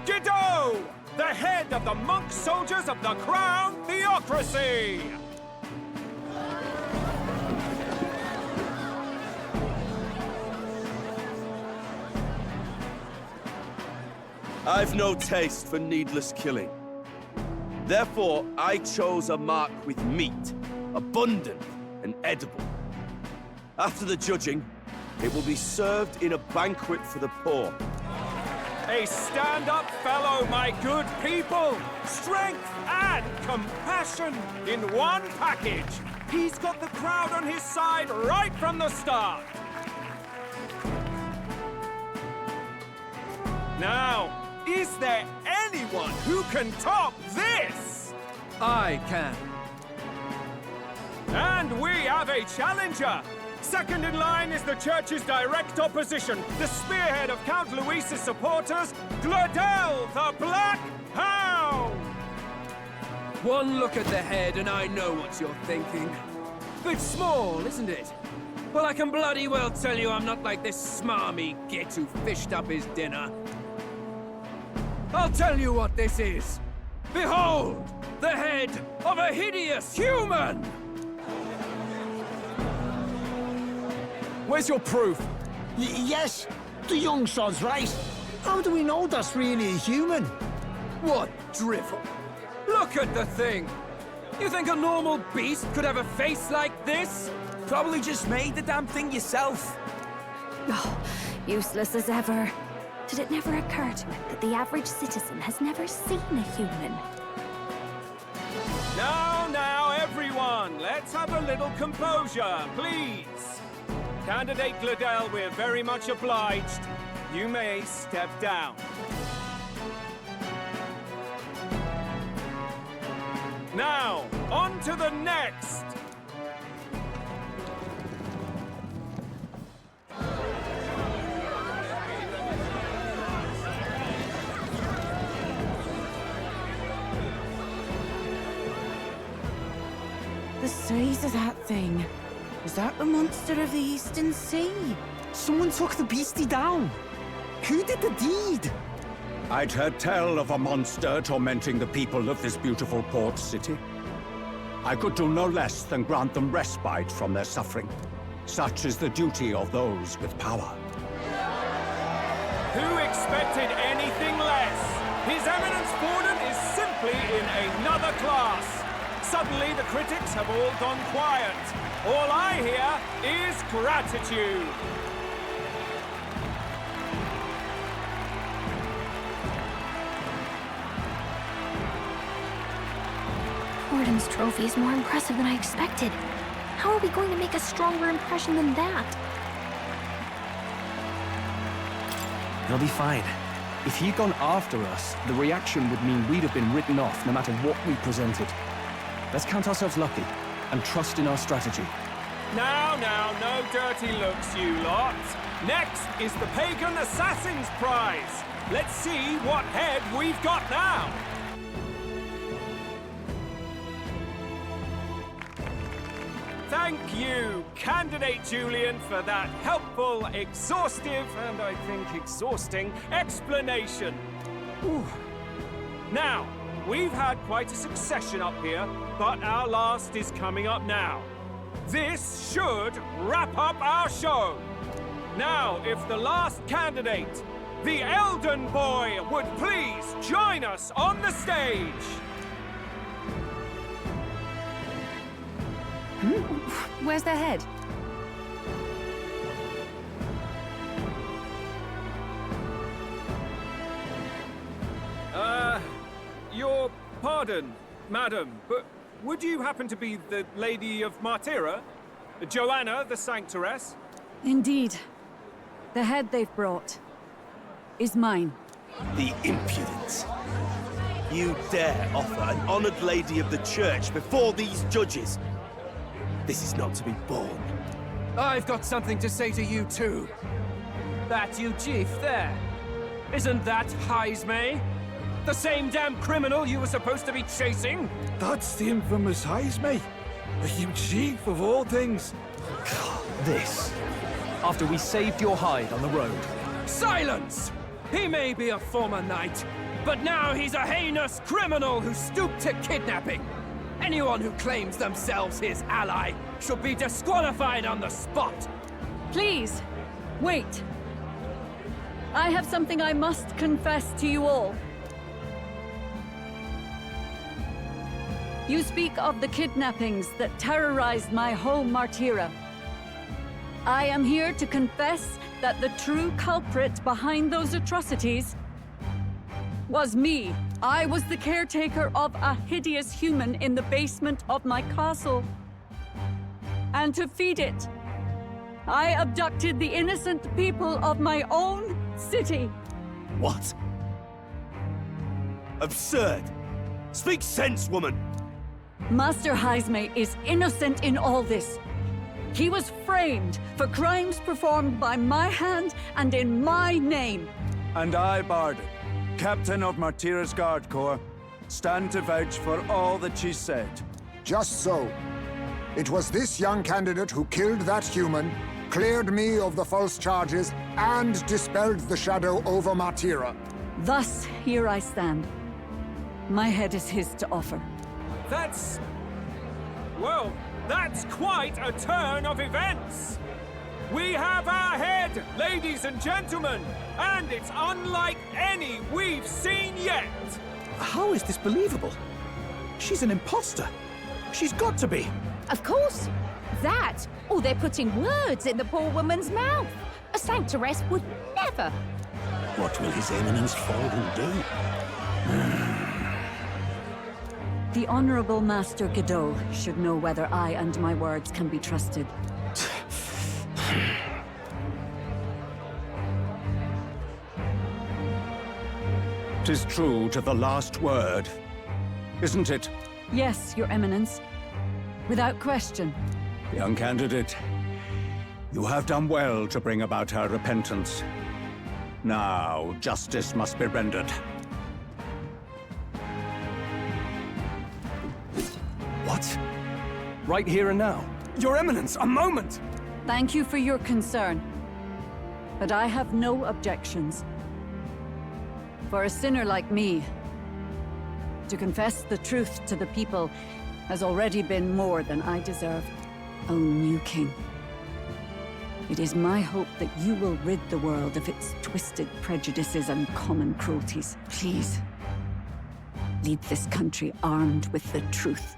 F: Guido, the head of the monk soldiers of the Crown Theocracy.
Q: I've no taste for needless killing. Therefore, I chose a mark with meat, abundant and edible. After the judging, it will be served in a banquet for the poor.
F: A stand-up fellow, my good people! Strength and compassion in one package! He's got the crowd on his side right from the start! Now, is there anyone who can top this?
L: I can.
F: And we have a challenger! Second in line is the church's direct opposition, the spearhead of Count Luis's supporters, Gladel the Black Hound!
L: One look at the head and I know what you're thinking. Bit small, isn't it?
F: Well, I can bloody well tell you I'm not like this smarmy git who fished up his dinner. I'll tell you what this is. Behold, the head of a hideous human!
R: Where's your proof? Yes, the young sod's right. How do we know that's really a human?
F: What drivel? Look at the thing! You think a normal beast could have a face like this?
G: Probably just made the damn thing yourself.
A: Oh, useless as ever. Did it never occur to him that the average citizen has never seen a human?
F: Now, everyone, let's have a little composure, please. Candidate Gladell, we're very much obliged. You may step down. Now, on to the next!
S: The size of that thing. Is that the monster of the Eastern Sea?
R: Someone took the beastie down. Who did the deed?
T: I'd heard tell of a monster tormenting the people of this beautiful port city. I could do no less than grant them respite from their suffering. Such is the duty of those with power.
F: Who expected anything less? His Eminence Borden is simply in another class. Suddenly the critics have all gone quiet. All I hear is gratitude.
A: Borden's trophy is more impressive than I expected. How are we going to make a stronger impression than that?
J: It'll be fine. If he'd gone after us, the reaction would mean we'd have been written off no matter what we presented. Let's count ourselves lucky and trust in our strategy.
F: Now, no dirty looks, you lot. Next is the Pagan Assassin's Prize. Let's see what head we've got now. Thank you, Candidate Julian, for that helpful, exhaustive, and I think exhausting explanation. Whew. Now, we've had quite a succession up here, but our last is coming up now. This should wrap up our show. Now, if the last candidate, the Elden Boy, would please join us on the stage.
P: Where's their head?
F: Your pardon, madam, but would you happen to be the Lady of Martyra? Joanna, the Sanctoress?
P: Indeed. The head they've brought is mine.
Q: The impudence. You dare offer an honored lady of the church before these judges? This is not to be borne.
F: I've got something to say to you too. That you chief there. Isn't that Heismay? The same damn criminal you were supposed to be chasing?
N: That's the infamous Heismay. A huge chief of all things.
J: This. After we saved your hide on the road.
F: Silence! He may be a former knight, but now he's a heinous criminal who stooped to kidnapping. Anyone who claims themselves his ally should be disqualified on the spot.
P: Please, wait. I have something I must confess to you all. You speak of the kidnappings that terrorized my home, Martyra. I am here to confess that the true culprit behind those atrocities was me. I was the caretaker of a hideous human in the basement of my castle. And to feed it, I abducted the innocent people of my own city.
Q: What? Absurd! Speak sense, woman!
P: Master Heismay is innocent in all this. He was framed for crimes performed by my hand and in my name.
U: And I, Bardon, Captain of Martyra's Guard Corps, stand to vouch for all that she said.
K: Just so. It was this young candidate who killed that human, cleared me of the false charges, and dispelled the shadow over Martira.
I: Thus, here I stand. My head is his to offer.
F: That's... well, that's quite a turn of events! We have our head, ladies and gentlemen, and it's unlike any we've seen yet!
L: How is this believable? She's an imposter. She's got to be.
B: Of course. That, or they're putting words in the poor woman's mouth. A sanctoress would never.
R: What will His Eminence Forden do?
I: The Honorable Master Godot should know whether I and my words can be trusted.
T: 'Tis true to the last word, isn't it?
I: Yes, Your Eminence. Without question.
T: Young candidate, you have done well to bring about her repentance. Now, justice must be rendered.
J: What? Right here and now? Your Eminence, a moment!
I: Thank you for your concern. But I have no objections. For a sinner like me, to confess the truth to the people has already been more than I deserve. O new king, it is my hope that you will rid the world of its twisted prejudices and common cruelties. Please, lead this country armed with the truth.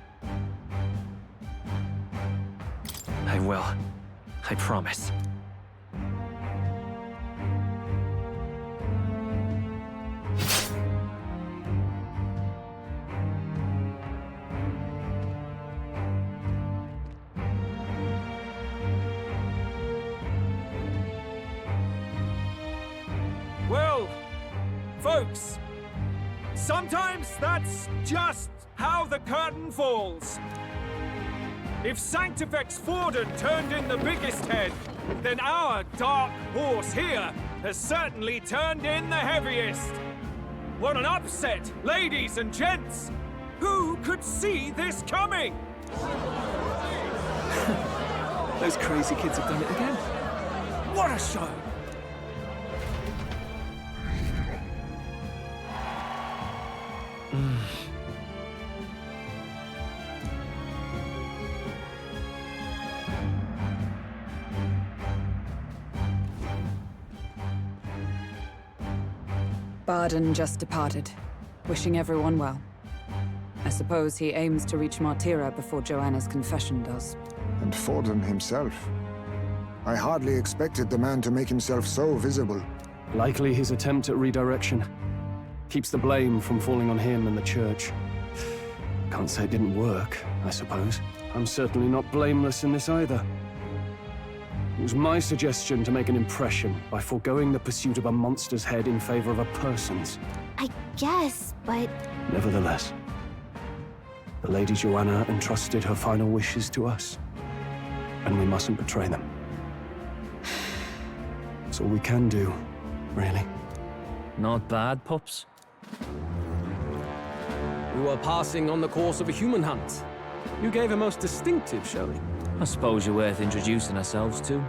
C: I will. I promise.
F: Well, folks, sometimes that's just how the curtain falls. If Sanctifex Forden turned in the biggest head, then our dark horse here has certainly turned in the heaviest. What an upset, ladies and gents! Who could see this coming?
L: Those crazy kids have done it again.
F: What a show!
I: Barden just departed, wishing everyone well. I suppose he aims to reach Martira before Joanna's confession does.
K: And Forden himself. I hardly expected the man to make himself so visible.
J: Likely his attempt at redirection. Keeps the blame from falling on him and the church. Can't say it didn't work, I suppose. I'm certainly not blameless in this either. It was my suggestion to make an impression by foregoing the pursuit of a monster's head in favor of a person's.
A: I guess, but...
J: Nevertheless, the Lady Joanna entrusted her final wishes to us, and we mustn't betray them. It's all we can do, really.
C: Not bad, pups.
V: We were passing on the course of a human hunt. You gave a most distinctive showing.
C: I suppose you're worth introducing ourselves to.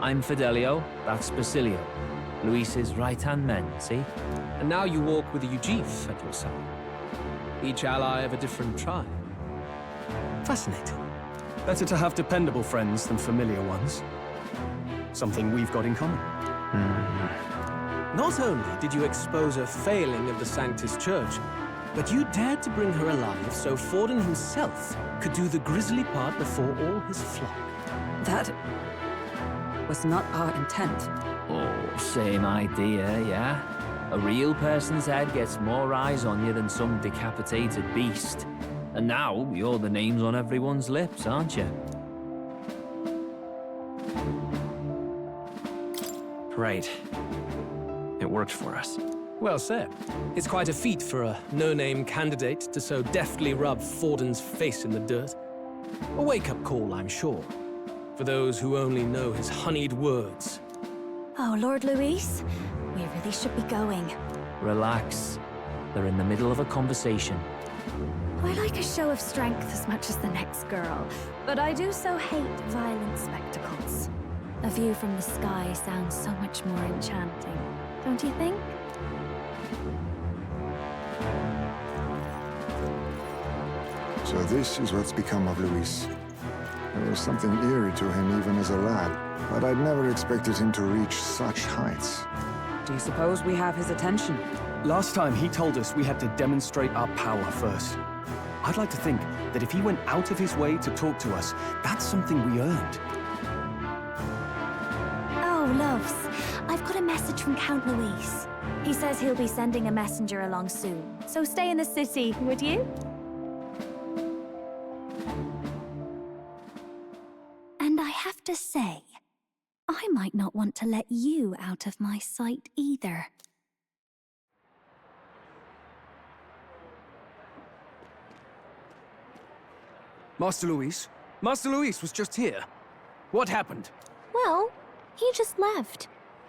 C: I'm Fidelio, that's Basilio. Luis's right-hand men, see?
V: And now you walk with a Ujif at your side. Each ally of a different tribe. Fascinating.
J: Better to have dependable friends than familiar ones. Something we've got in common.
V: Not only did you expose a failing of the Sanctus Church, but you dared to bring her alive so Forden himself could do the grisly part before all his flock.
I: That was not our intent.
C: Oh, same idea, yeah? A real person's head gets more eyes on you than some decapitated beast. And now, you're the names on everyone's lips, aren't you? Right. It worked for us.
V: Well said. It's quite a feat for a no-name candidate to so deftly rub Forden's face in the dirt. A wake-up call, I'm sure, for those who only know his honeyed words.
A: Oh, Lord Luis, we really should be going.
C: Relax. They're in the middle of a conversation.
A: I like a show of strength as much as the next girl, but I do so hate violent spectacles. A view from the sky sounds so much more enchanting, don't you think?
K: So this is what's become of Luis. There was something eerie to him even as a lad, but I'd never expected him to reach such heights.
I: Do you suppose we have his attention?
J: Last time he told us we had to demonstrate our power first. I'd like to think that if he went out of his way to talk to us, that's something we earned.
A: Oh, loves, I've got a message from Count Luis. He says he'll be sending a messenger along soon, so stay in the city, would you? And I have to say, I might not want to let you out of my sight either.
V: Master Luis? Master Luis was just here. What happened?
A: Well, he just left.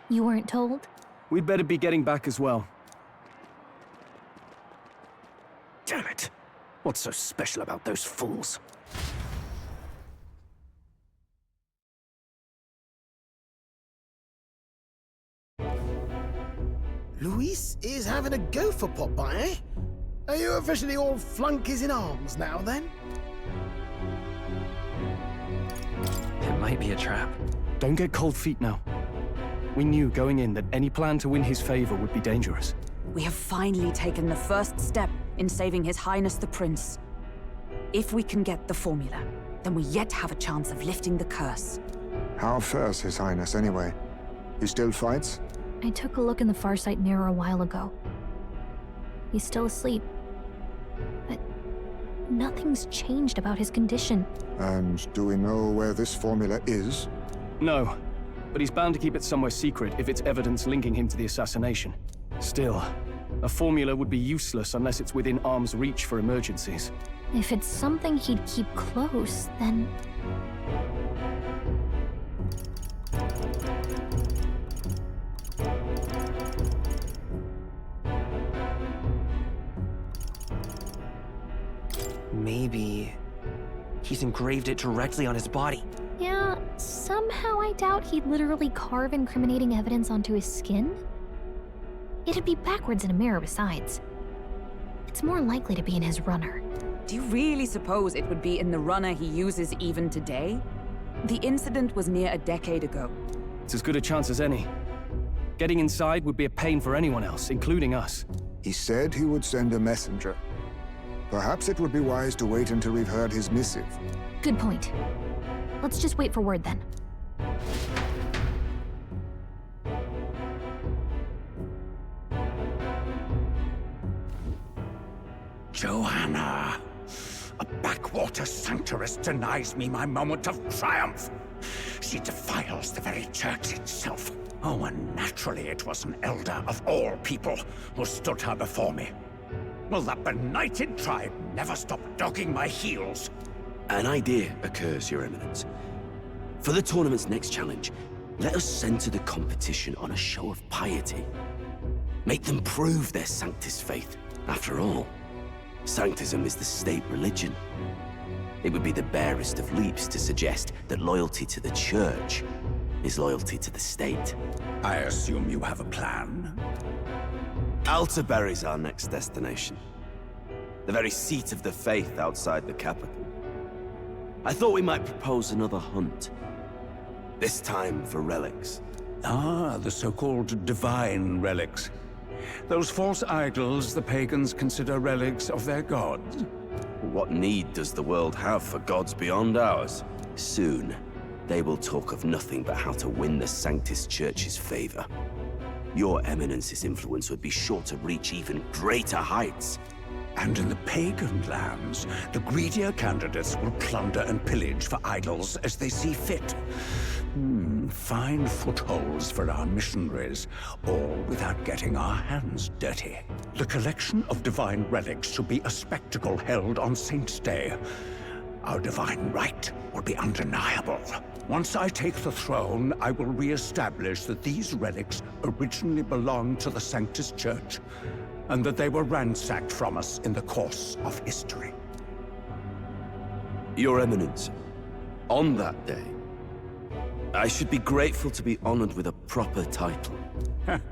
A: You weren't told?
J: We'd better be getting back as well.
V: Damn it. What's so special about those fools?
H: Luis is having a go for Popeye, eh? Are you officially all flunkies in arms now, then?
V: It might be a trap.
J: Don't get cold feet now. We knew going in that any plan to win his favor would be dangerous.
I: We have finally taken the first step in saving His Highness the Prince. If we can get the formula, then we yet have a chance of lifting the curse.
K: How fares His Highness, anyway? He still fights?
A: I took a look in the Farsight mirror a while ago. He's still asleep. But nothing's changed about his condition.
K: And do we know where this formula is?
J: No, but he's bound to keep it somewhere secret if it's evidence linking him to the assassination. Still, a formula would be useless unless it's within arm's reach for emergencies.
A: If it's something he'd keep close, then...
D: Maybe he's engraved it directly on his body.
A: Yeah, somehow I doubt he'd literally carve incriminating evidence onto his skin. It'd be backwards in a mirror besides. It's more likely to be in his runner.
I: Do you really suppose it would be in the runner he uses even today? The incident was near a decade ago.
J: It's as good a chance as any. Getting inside would be a pain for anyone else, including us.
K: He said he would send a messenger. Perhaps it would be wise to wait until we've heard his missive.
A: Good point. Let's just wait for word then.
T: Johanna! A backwater sanctuarist denies me my moment of triumph! She defiles the very church itself. Oh, and naturally it was an elder of all people who stood her before me. Will that benighted tribe never stop dogging my heels?
M: An idea occurs, Your Eminence. For the tournament's next challenge, let us center the competition on a show of piety. Make them prove their Sanctus faith. After all, Sanctism is the state religion. It would be the barest of leaps to suggest that loyalty to the Church is loyalty to the state.
T: I assume you have a plan?
M: Altaberry's our next destination. The very seat of the faith outside the capital. I thought we might propose another hunt. This time for relics.
T: Ah, the so-called divine relics. Those false idols the pagans consider relics of their gods.
M: What need does the world have for gods beyond ours? Soon, they will talk of nothing but how to win the Sanctus Church's favor. Your Eminence's influence would be sure to reach even greater heights.
T: And in the pagan lands, the greedier candidates will plunder and pillage for idols as they see fit. Fine footholds for our missionaries, all without getting our hands dirty. The collection of divine relics should be a spectacle held on Saint's Day. Our divine right will be undeniable. Once I take the throne, I will re-establish that these relics originally belonged to the Sanctus Church, and that they were ransacked from us in the course of history.
M: Your Eminence, on that day, I should be grateful to be honored with a proper title.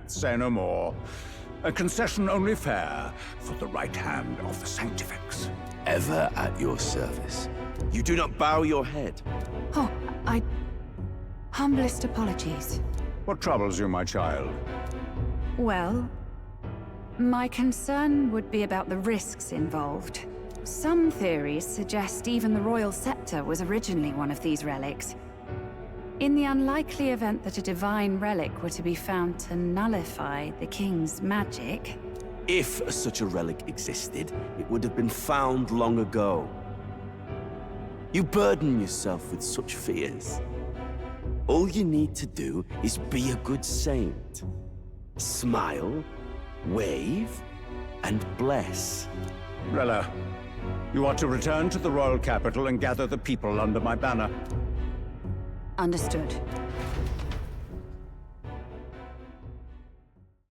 T: Say no more. A concession only fair for the right hand of the Sanctifex.
M: Ever at your service. You do not bow your head.
P: Oh, humblest apologies.
T: What troubles you, my child?
P: Well, my concern would be about the risks involved. Some theories suggest even the royal scepter was originally one of these relics. In the unlikely event that a divine relic were to be found to nullify the king's magic...
M: If such a relic existed, it would have been found long ago. You burden yourself with such fears. All you need to do is be a good saint. Smile, wave, and bless.
T: Rella, you are to return to the royal capital and gather the people under my banner.
P: Understood.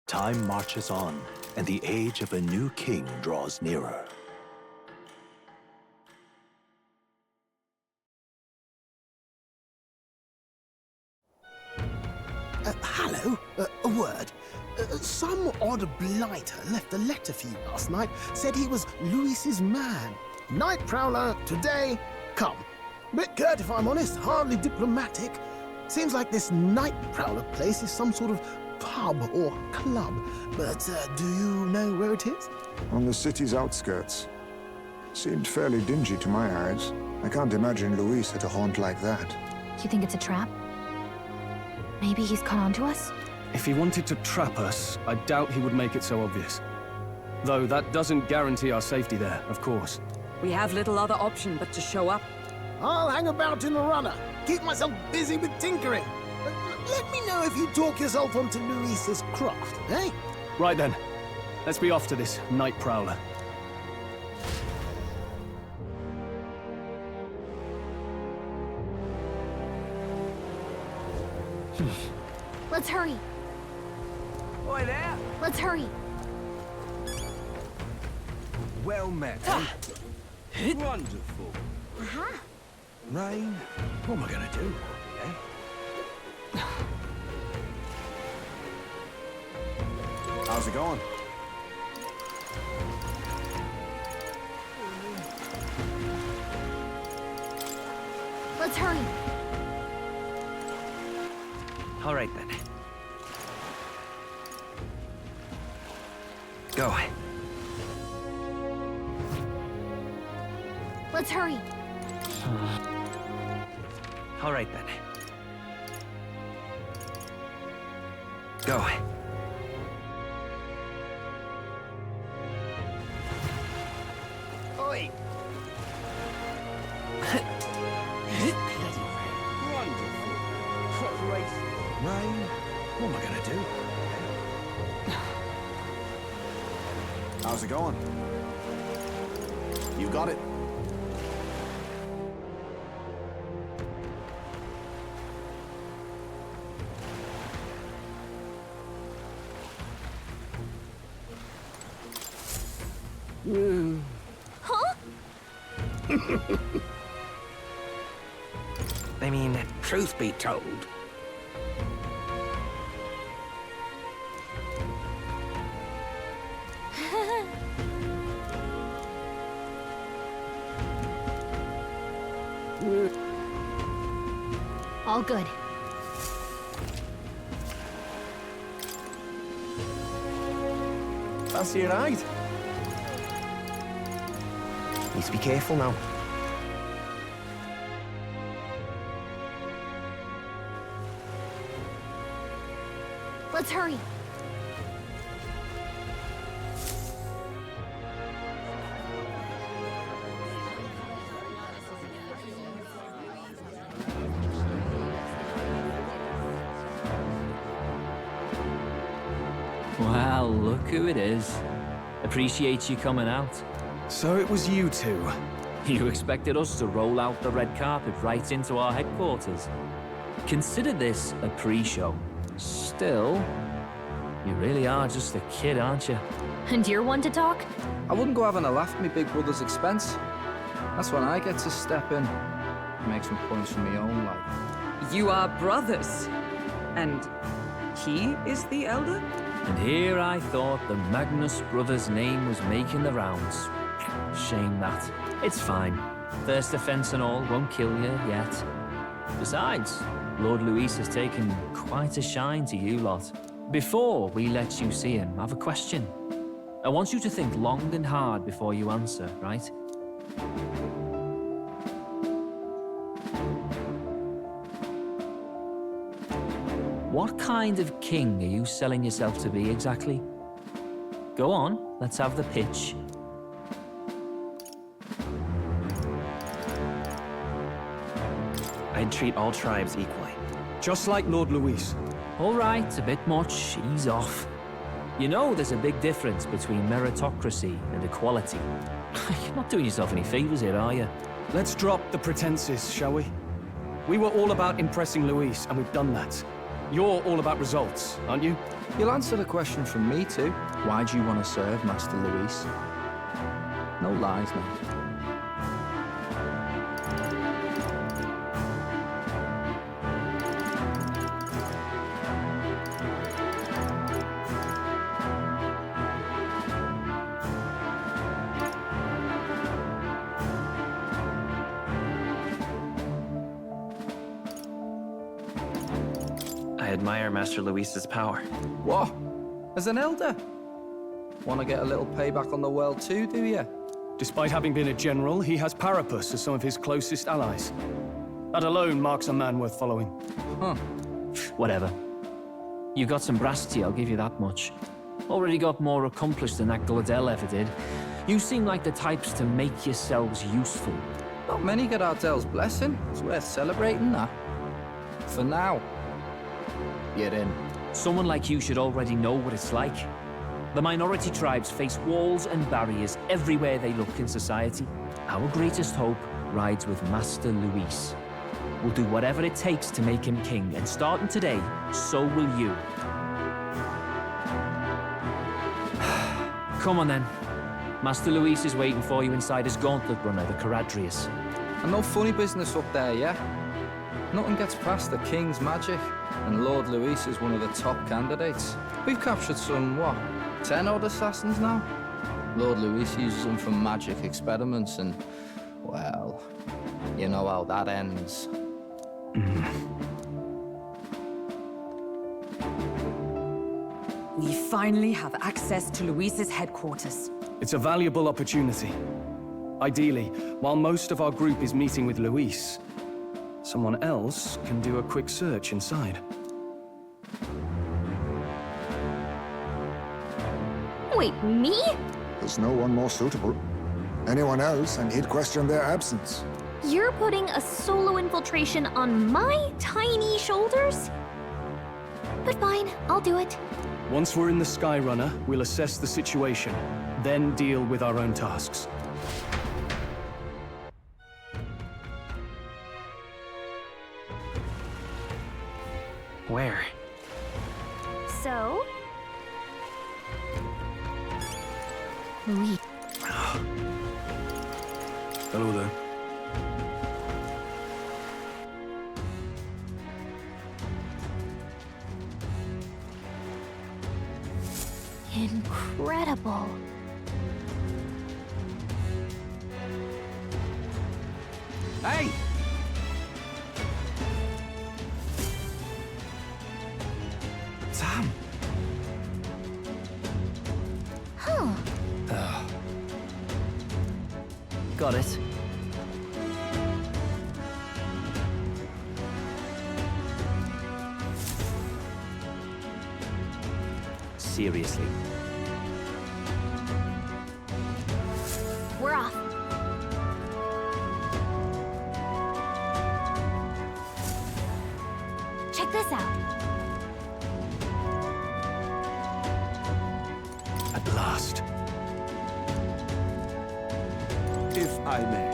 E: Time marches on, and the age of a new king draws nearer.
H: Hello? A word. Some odd blighter left a letter for you last night. Said he was Luis's man. Night Prowler, today, come. Bit curt if I'm honest, hardly diplomatic. Seems like this Night Prowler place is some sort of pub or club. But do you know where it is?
K: On the city's outskirts. Seemed fairly dingy to my eyes. I can't imagine Luis at a haunt like that.
A: You think it's a trap? Maybe he's caught on to us?
J: If he wanted to trap us, I doubt he would make it so obvious. Though that doesn't guarantee our safety there, of course.
I: We have little other option but to show up.
H: I'll hang about in the runner. Keep myself busy with tinkering. Let me know if you talk yourself onto Luis's craft, eh?
J: Right then. Let's be off to this Night Prowler.
A: Let's hurry.
F: Oi there.
A: Let's hurry.
F: Well met.
Q: Wonderful.
A: Uh-huh.
F: Rain. What am I gonna do?
K: How's it going?
A: Let's hurry.
D: All right, then. Go.
A: Let's hurry.
D: All right, then. Go.
F: Oi.
Q: Wonderful. Preparation.
F: Rain. What am I gonna do?
K: How's it going? You got it.
A: Huh?
D: I mean, truth be told,
A: all good.
D: fancy a ride? Need to be careful now.
A: Let's hurry.
C: Well, look who it is. Appreciate you coming out.
J: So it was you two.
C: You expected us to roll out the red carpet right into our headquarters. Consider this a pre-show. Still, you really are just a kid, aren't you?
A: And you're one to talk?
O: I wouldn't go having a laugh at me big brother's expense.
G: That's when I get to step in, make some points from my own life.
I: You are brothers. And he is the elder?
C: And here I thought the Magnus brothers' name was making the rounds. Shame that. It's fine. First offense and all won't kill you yet. Besides, Lord Luis has taken quite a shine to you lot. Before we let you see him, I have a question. I want you to think long and hard before you answer, right? What kind of king are you selling yourself to be exactly? Go on, let's have the pitch.
D: I'd treat all tribes equally.
J: Just like Lord Luis.
C: All right, a bit much, ease off. You know there's a big difference between meritocracy and equality. You're not doing yourself any favors here, are you?
J: Let's drop the pretenses, shall we? We were all about impressing Luis, and we've done that. You're all about results, aren't you?
G: You'll answer the question from me too. Why do you want to serve Master Luis? No lies now.
D: I admire Master Luis's power.
G: What? As an elder? Want to get a little payback on the world too, do you?
J: Despite having been a general, he has Parapus as some of his closest allies. That alone marks a man worth following.
G: Huh.
C: Whatever. You got some brass tea, I'll give you that much. Already got more accomplished than that Gladel ever did. You seem like the types to make yourselves useful.
G: Not many get Ardel's blessing. It's worth celebrating that. For now. Get in.
C: Someone like you should already know what it's like. The minority tribes face walls and barriers everywhere they look in society. Our greatest hope rides with Master Luis. We'll do whatever it takes to make him king, and starting today, so will you. Come on then. Master Luis is waiting for you inside his gauntlet runner, the Caradrius.
G: And no funny business up there, yeah? Nothing gets past the king's magic, and Lord Luis is one of the top candidates. We've captured some, what, 10 odd assassins now? Lord Luis uses them for magic experiments and, well, you know how that ends.
I: We finally have access to Luis's headquarters.
J: It's a valuable opportunity. Ideally, while most of our group is meeting with Luis, someone else can do a quick search inside.
A: Wait, me?
K: There's no one more suitable. Anyone else, and he'd question their absence.
A: You're putting a solo infiltration on my tiny shoulders? But fine, I'll do it.
J: Once we're in the Skyrunner, we'll assess the situation, then deal with our own tasks.
D: Where?
A: So? Luis.
N: Hello there.
A: Incredible.
L: Hey!
D: Sam!
A: Huh.
C: Got it. Seriously.
A: We're off. Check this out.
J: At last.
Q: If I may.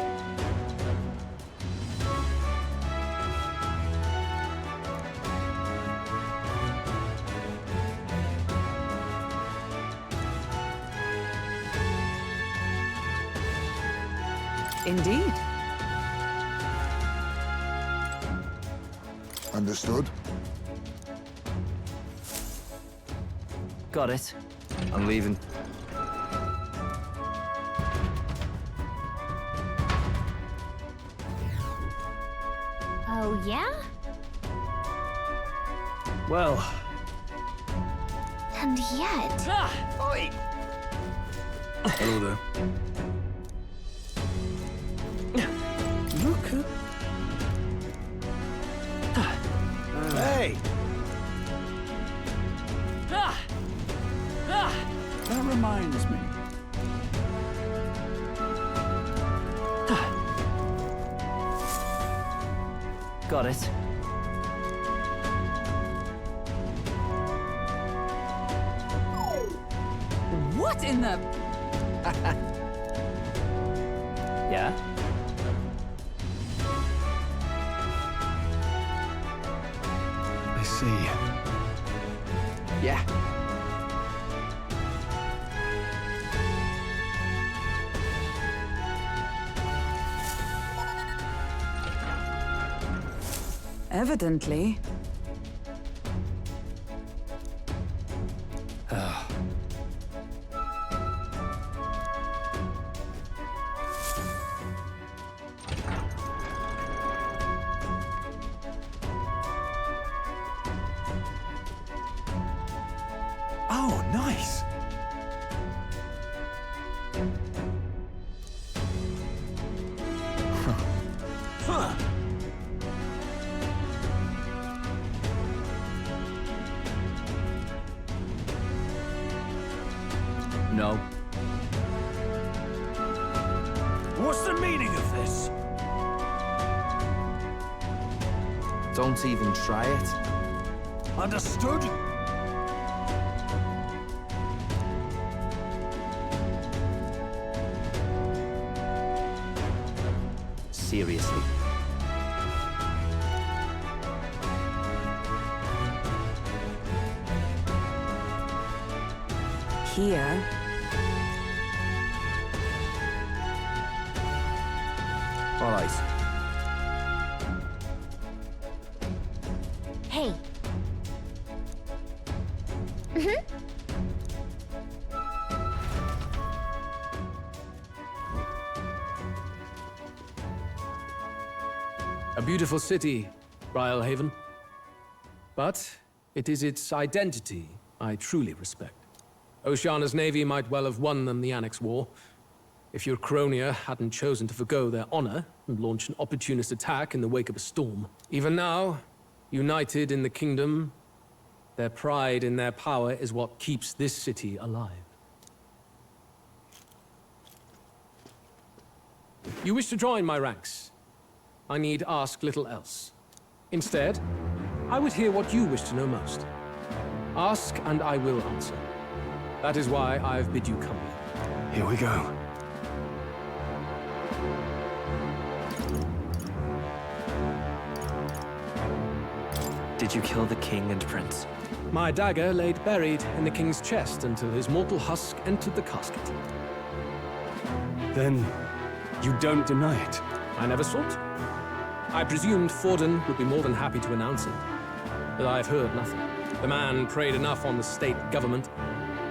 I: Indeed.
K: Understood?
C: Got it.
G: I'm leaving.
A: Oh, yeah?
V: Well,
A: And yet...
V: Oi! Hello there.
L: Look at... Hey!
T: That reminds me.
C: Got it.
I: What in the...
C: Yeah?
J: I see.
G: Yeah.
I: Evidently.
L: Oh, nice! Huh.
C: No.
L: What's the meaning of this?
G: Don't even try it.
L: Understood?
C: Seriously.
I: Here.
G: All right.
A: Hey. Mm-hmm.
V: a beautiful city, Haven. But it is its identity I truly respect. Oceana's navy might well have won them the Annex War, if your Cronia hadn't chosen to forgo their honor and launch an opportunist attack in the wake of a storm. Even now, united in the kingdom, their pride in their power is what keeps this city alive. You wish to join my ranks. I need ask little else. Instead, I would hear what you wish to know most. Ask and I will answer. That is why I've bid you come here.
J: Here we go.
D: Did you kill the king and prince?
V: My dagger laid buried in the king's chest until his mortal husk entered the casket.
J: Then you don't deny it?
V: I never sought. I presumed Forden would be more than happy to announce it, but I've heard nothing. The man preyed enough on the state government.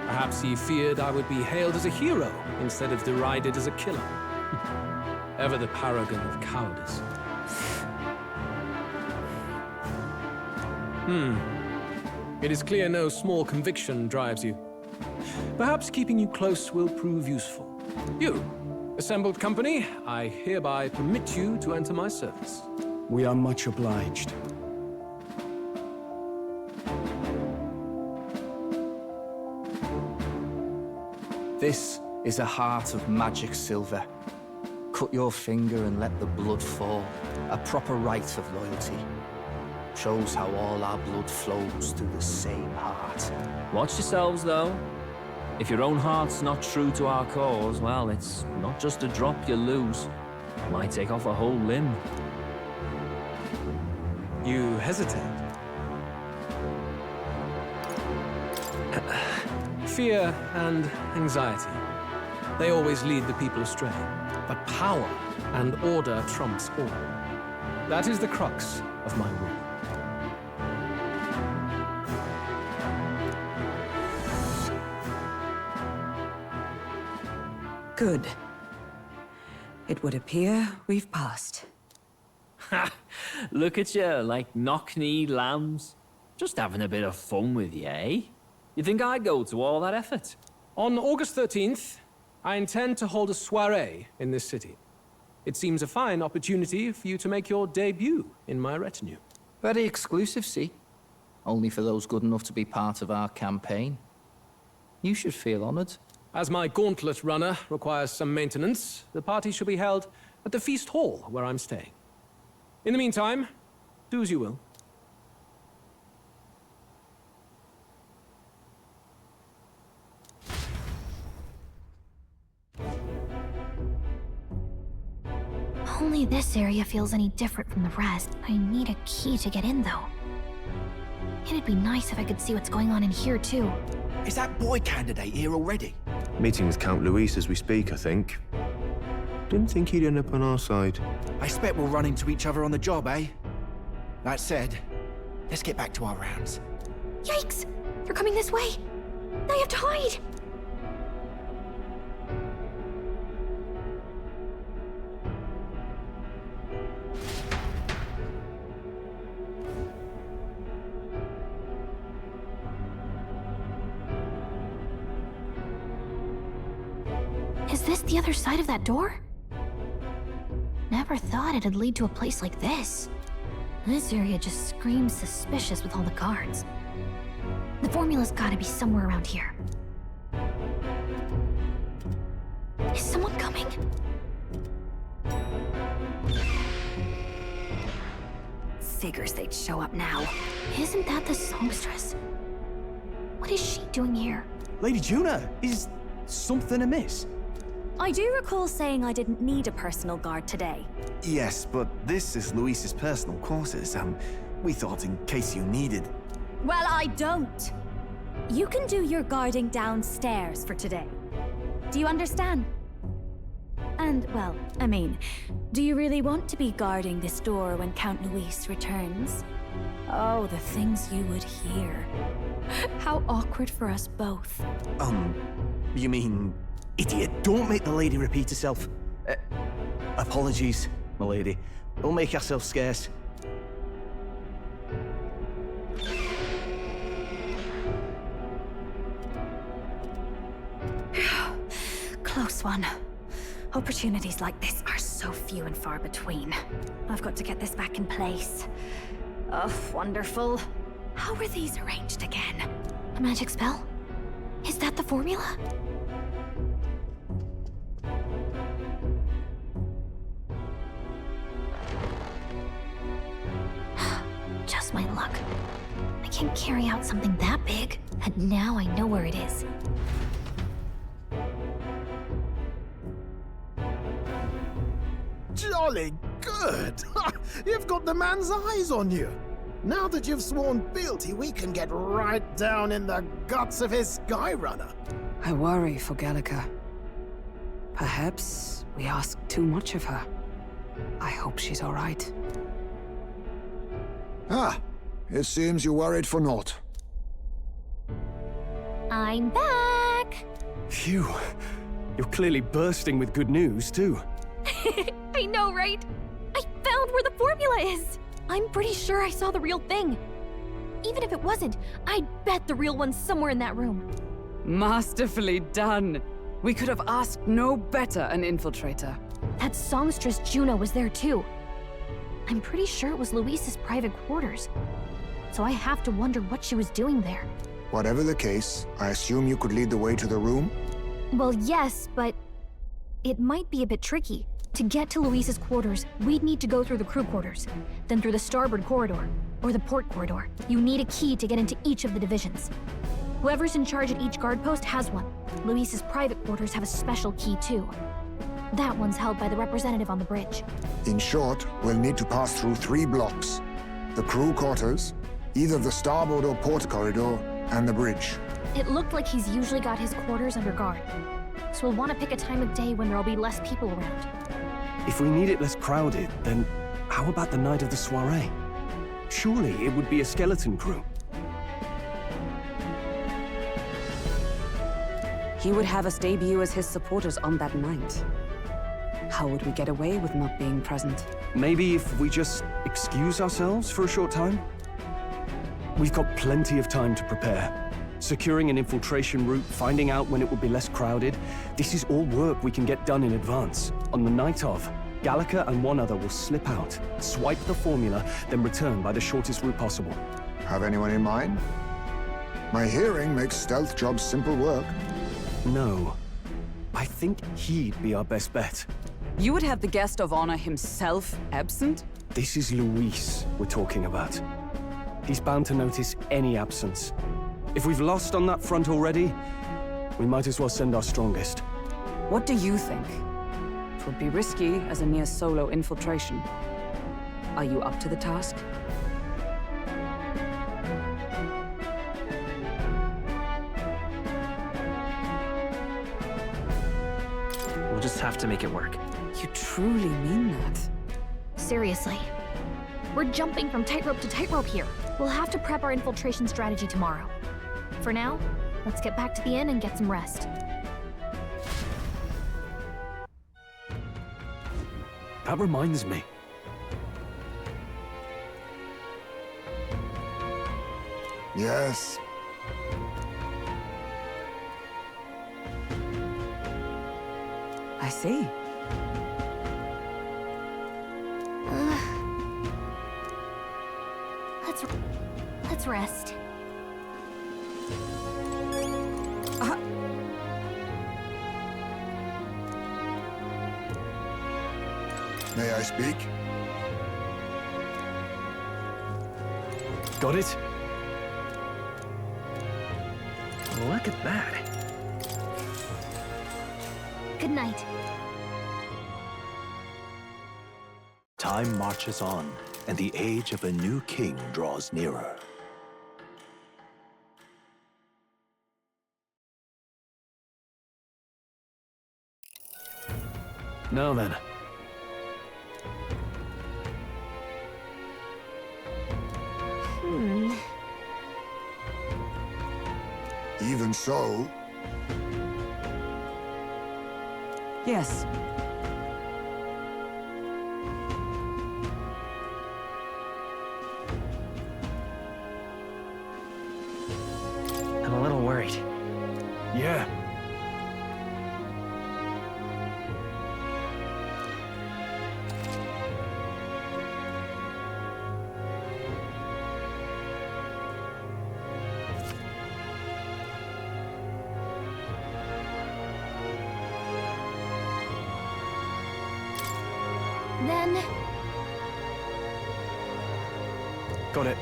V: Perhaps he feared I would be hailed as a hero instead of derided as a killer. Ever the paragon of cowardice. It is clear no small conviction drives you. Perhaps keeping you close will prove useful. You, assembled company, I hereby permit you to enter my service.
J: We are much obliged.
G: This is a heart of magic silver. Cut your finger and let the blood fall. A proper rite of loyalty. Shows how all our blood flows through the same heart.
C: Watch yourselves, though. If your own heart's not true to our cause, well, it's not just a drop you lose. It might take off a whole limb.
V: You hesitate. Fear and anxiety. They always lead the people astray. But power and order trumps all. That is the crux of my rule.
I: Good. It would appear we've passed.
C: Ha! Look at you, like knock-kneed lambs. Just having a bit of fun with you, eh? You think I'd go to all that effort?
V: On August 13th, I intend to hold a soiree in this city. It seems a fine opportunity for you to make your debut in my retinue.
G: Very exclusive, see? Only for those good enough to be part of our campaign. You should feel honored.
V: As my gauntlet runner requires some maintenance, the party shall be held at the feast hall where I'm staying. In the meantime, do as you will.
A: Only this area feels any different from the rest. I need a key to get in, though. It'd be nice if I could see what's going on in here, too.
O: Is that boy candidate here already?
D: Meeting with Count Luis as we speak, I think. Didn't think he'd end up on our side.
O: I expect we'll run into each other on the job, eh? That said, let's get back to our rounds.
A: Yikes! They're coming this way! I have to hide! Is this the other side of that door? Never thought it'd lead to a place like this. This area just screams suspicious with all the guards. The formula's gotta be somewhere around here. Is someone coming?
P: Figures they'd show up now.
A: Isn't that the songstress? What is she doing here?
L: Lady Juna, is something amiss?
B: I do recall saying I didn't need a personal guard today.
S: Yes, but this is Luis's personal quarters, and we thought in case you needed.
B: Well, I don't. You can do your guarding downstairs for today. Do you understand? And, well, I mean, do you really want to be guarding this door when Count Luis returns? Oh, the things you would hear. How awkward for us both.
S: You mean... Idiot, don't make the lady repeat herself. Apologies, my lady. We'll make ourselves scarce.
P: Close one. Opportunities like this are so few and far between. I've got to get this back in place. Oh, wonderful. How were these arranged again?
A: A magic spell? Is that the formula? Just my luck. I can't carry out something that big, and now I know where it is.
H: Jolly good! You've got the man's eyes on you. Now that you've sworn fealty, we can get right down in the guts of his Skyrunner.
I: I worry for Gallica. Perhaps we ask too much of her. I hope she's all right.
K: Ah, it seems you worried for naught.
A: I'm back!
J: Phew. You're clearly bursting with good news, too.
A: I know, right? I found where the formula is! I'm pretty sure I saw the real thing. Even if it wasn't, I'd bet the real one's somewhere in that room.
I: Masterfully done. We could have asked no better an infiltrator.
A: That songstress Juno was there too. I'm pretty sure it was Luis's private quarters. So I have to wonder what she was doing there.
K: Whatever the case, I assume you could lead the way to the room?
A: Well, yes, but it might be a bit tricky. To get to Luis's quarters, we'd need to go through the crew quarters, then through the starboard corridor, or the port corridor. You need a key to get into each of the divisions. Whoever's in charge at each guard post has one. Luis's private quarters have a special key too. That one's held by the representative on the bridge.
K: In short, we'll need to pass through 3 blocks. The crew quarters, either the starboard or port corridor, and the bridge.
A: It looked like he's usually got his quarters under guard. so we'll want to pick a time of day when there'll be less people around.
J: If we need it less crowded, then how about the night of the soiree? Surely it would be a skeleton crew.
I: He would have us debut as his supporters on that night. How would we get away with not being present?
J: Maybe if we just excuse ourselves for a short time? We've got plenty of time to prepare. Securing an infiltration route, finding out when it will be less crowded. This is all work we can get done in advance. On the night of, Gallica and one other will slip out, swipe the formula, then return by the shortest route possible.
K: Have anyone in mind? My hearing makes stealth jobs simple work.
J: No. I think he'd be our best bet.
I: You would have the guest of honor himself absent?
J: This is Luis we're talking about. He's bound to notice any absence. If we've lost on that front already, we might as well send our strongest.
I: What do you think? It would be risky as a near solo infiltration. Are you up to the task?
C: We'll just have to make it work.
I: You truly mean that?
A: Seriously. We're jumping from tightrope to tightrope here. We'll have to prep our infiltration strategy tomorrow. For now, let's get back to the inn and get some rest.
J: That reminds me.
K: Yes.
I: I see.
A: Let's rest.
K: May I speak?
J: Got it?
C: Look at that.
A: Good night.
E: Time marches on, and the age of a new king draws nearer.
J: Now then.
K: Even so...
I: Yes.
C: I'm a little worried.
J: Yeah.
A: Then...
J: Got it.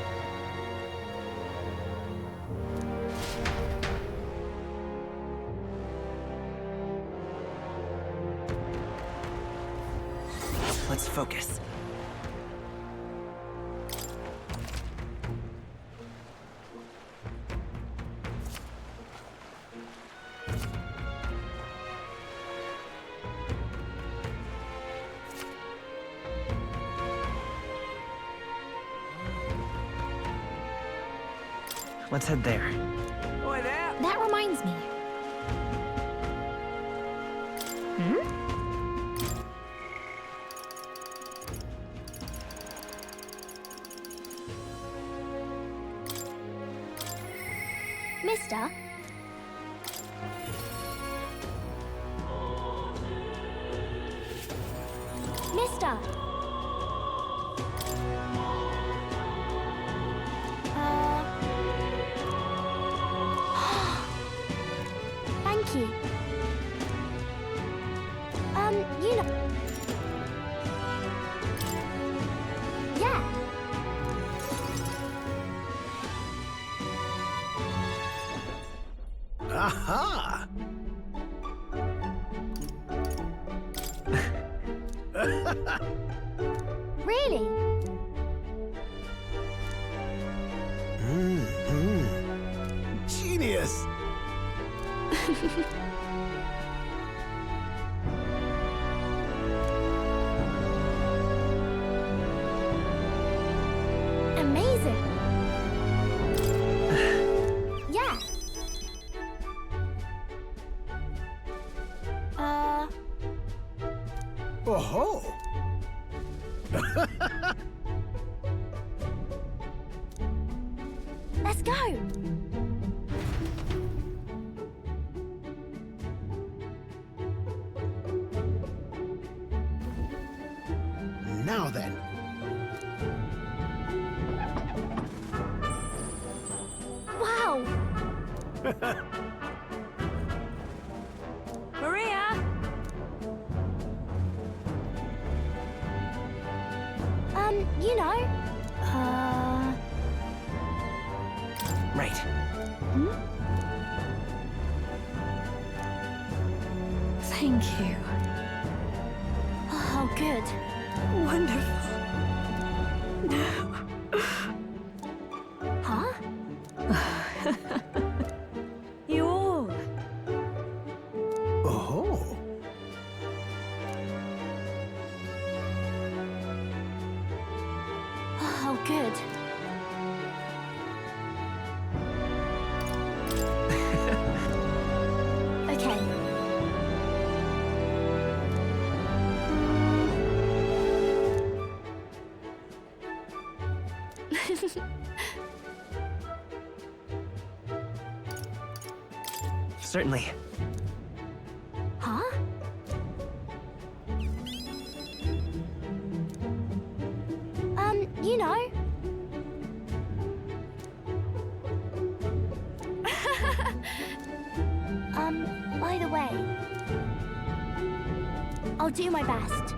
C: Let's focus. Let's head there.
I: Boy there!
A: That reminds me. Mister? Mister? Thank you. You know... Yeah.
H: Aha!
A: Really?
H: Genius! Oh-ho!
B: Let's go!
H: Now then.
B: Wow!
I: Maria!
B: You know,
S: Right.
P: Thank you.
B: Oh, good.
P: Wonderful.
B: Huh?
I: You all.
H: Oh.
B: Oh, good. Okay.
S: Certainly.
B: Huh? You know. By the way, I'll do my best.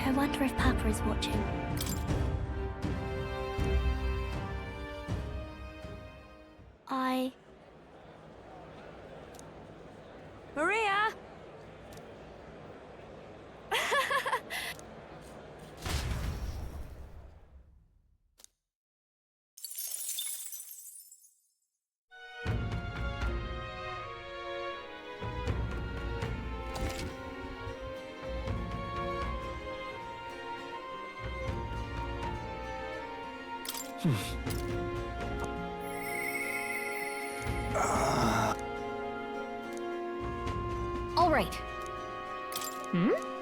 B: I wonder if Papa is watching.
I: Maria!
A: All right.
P: Hmm?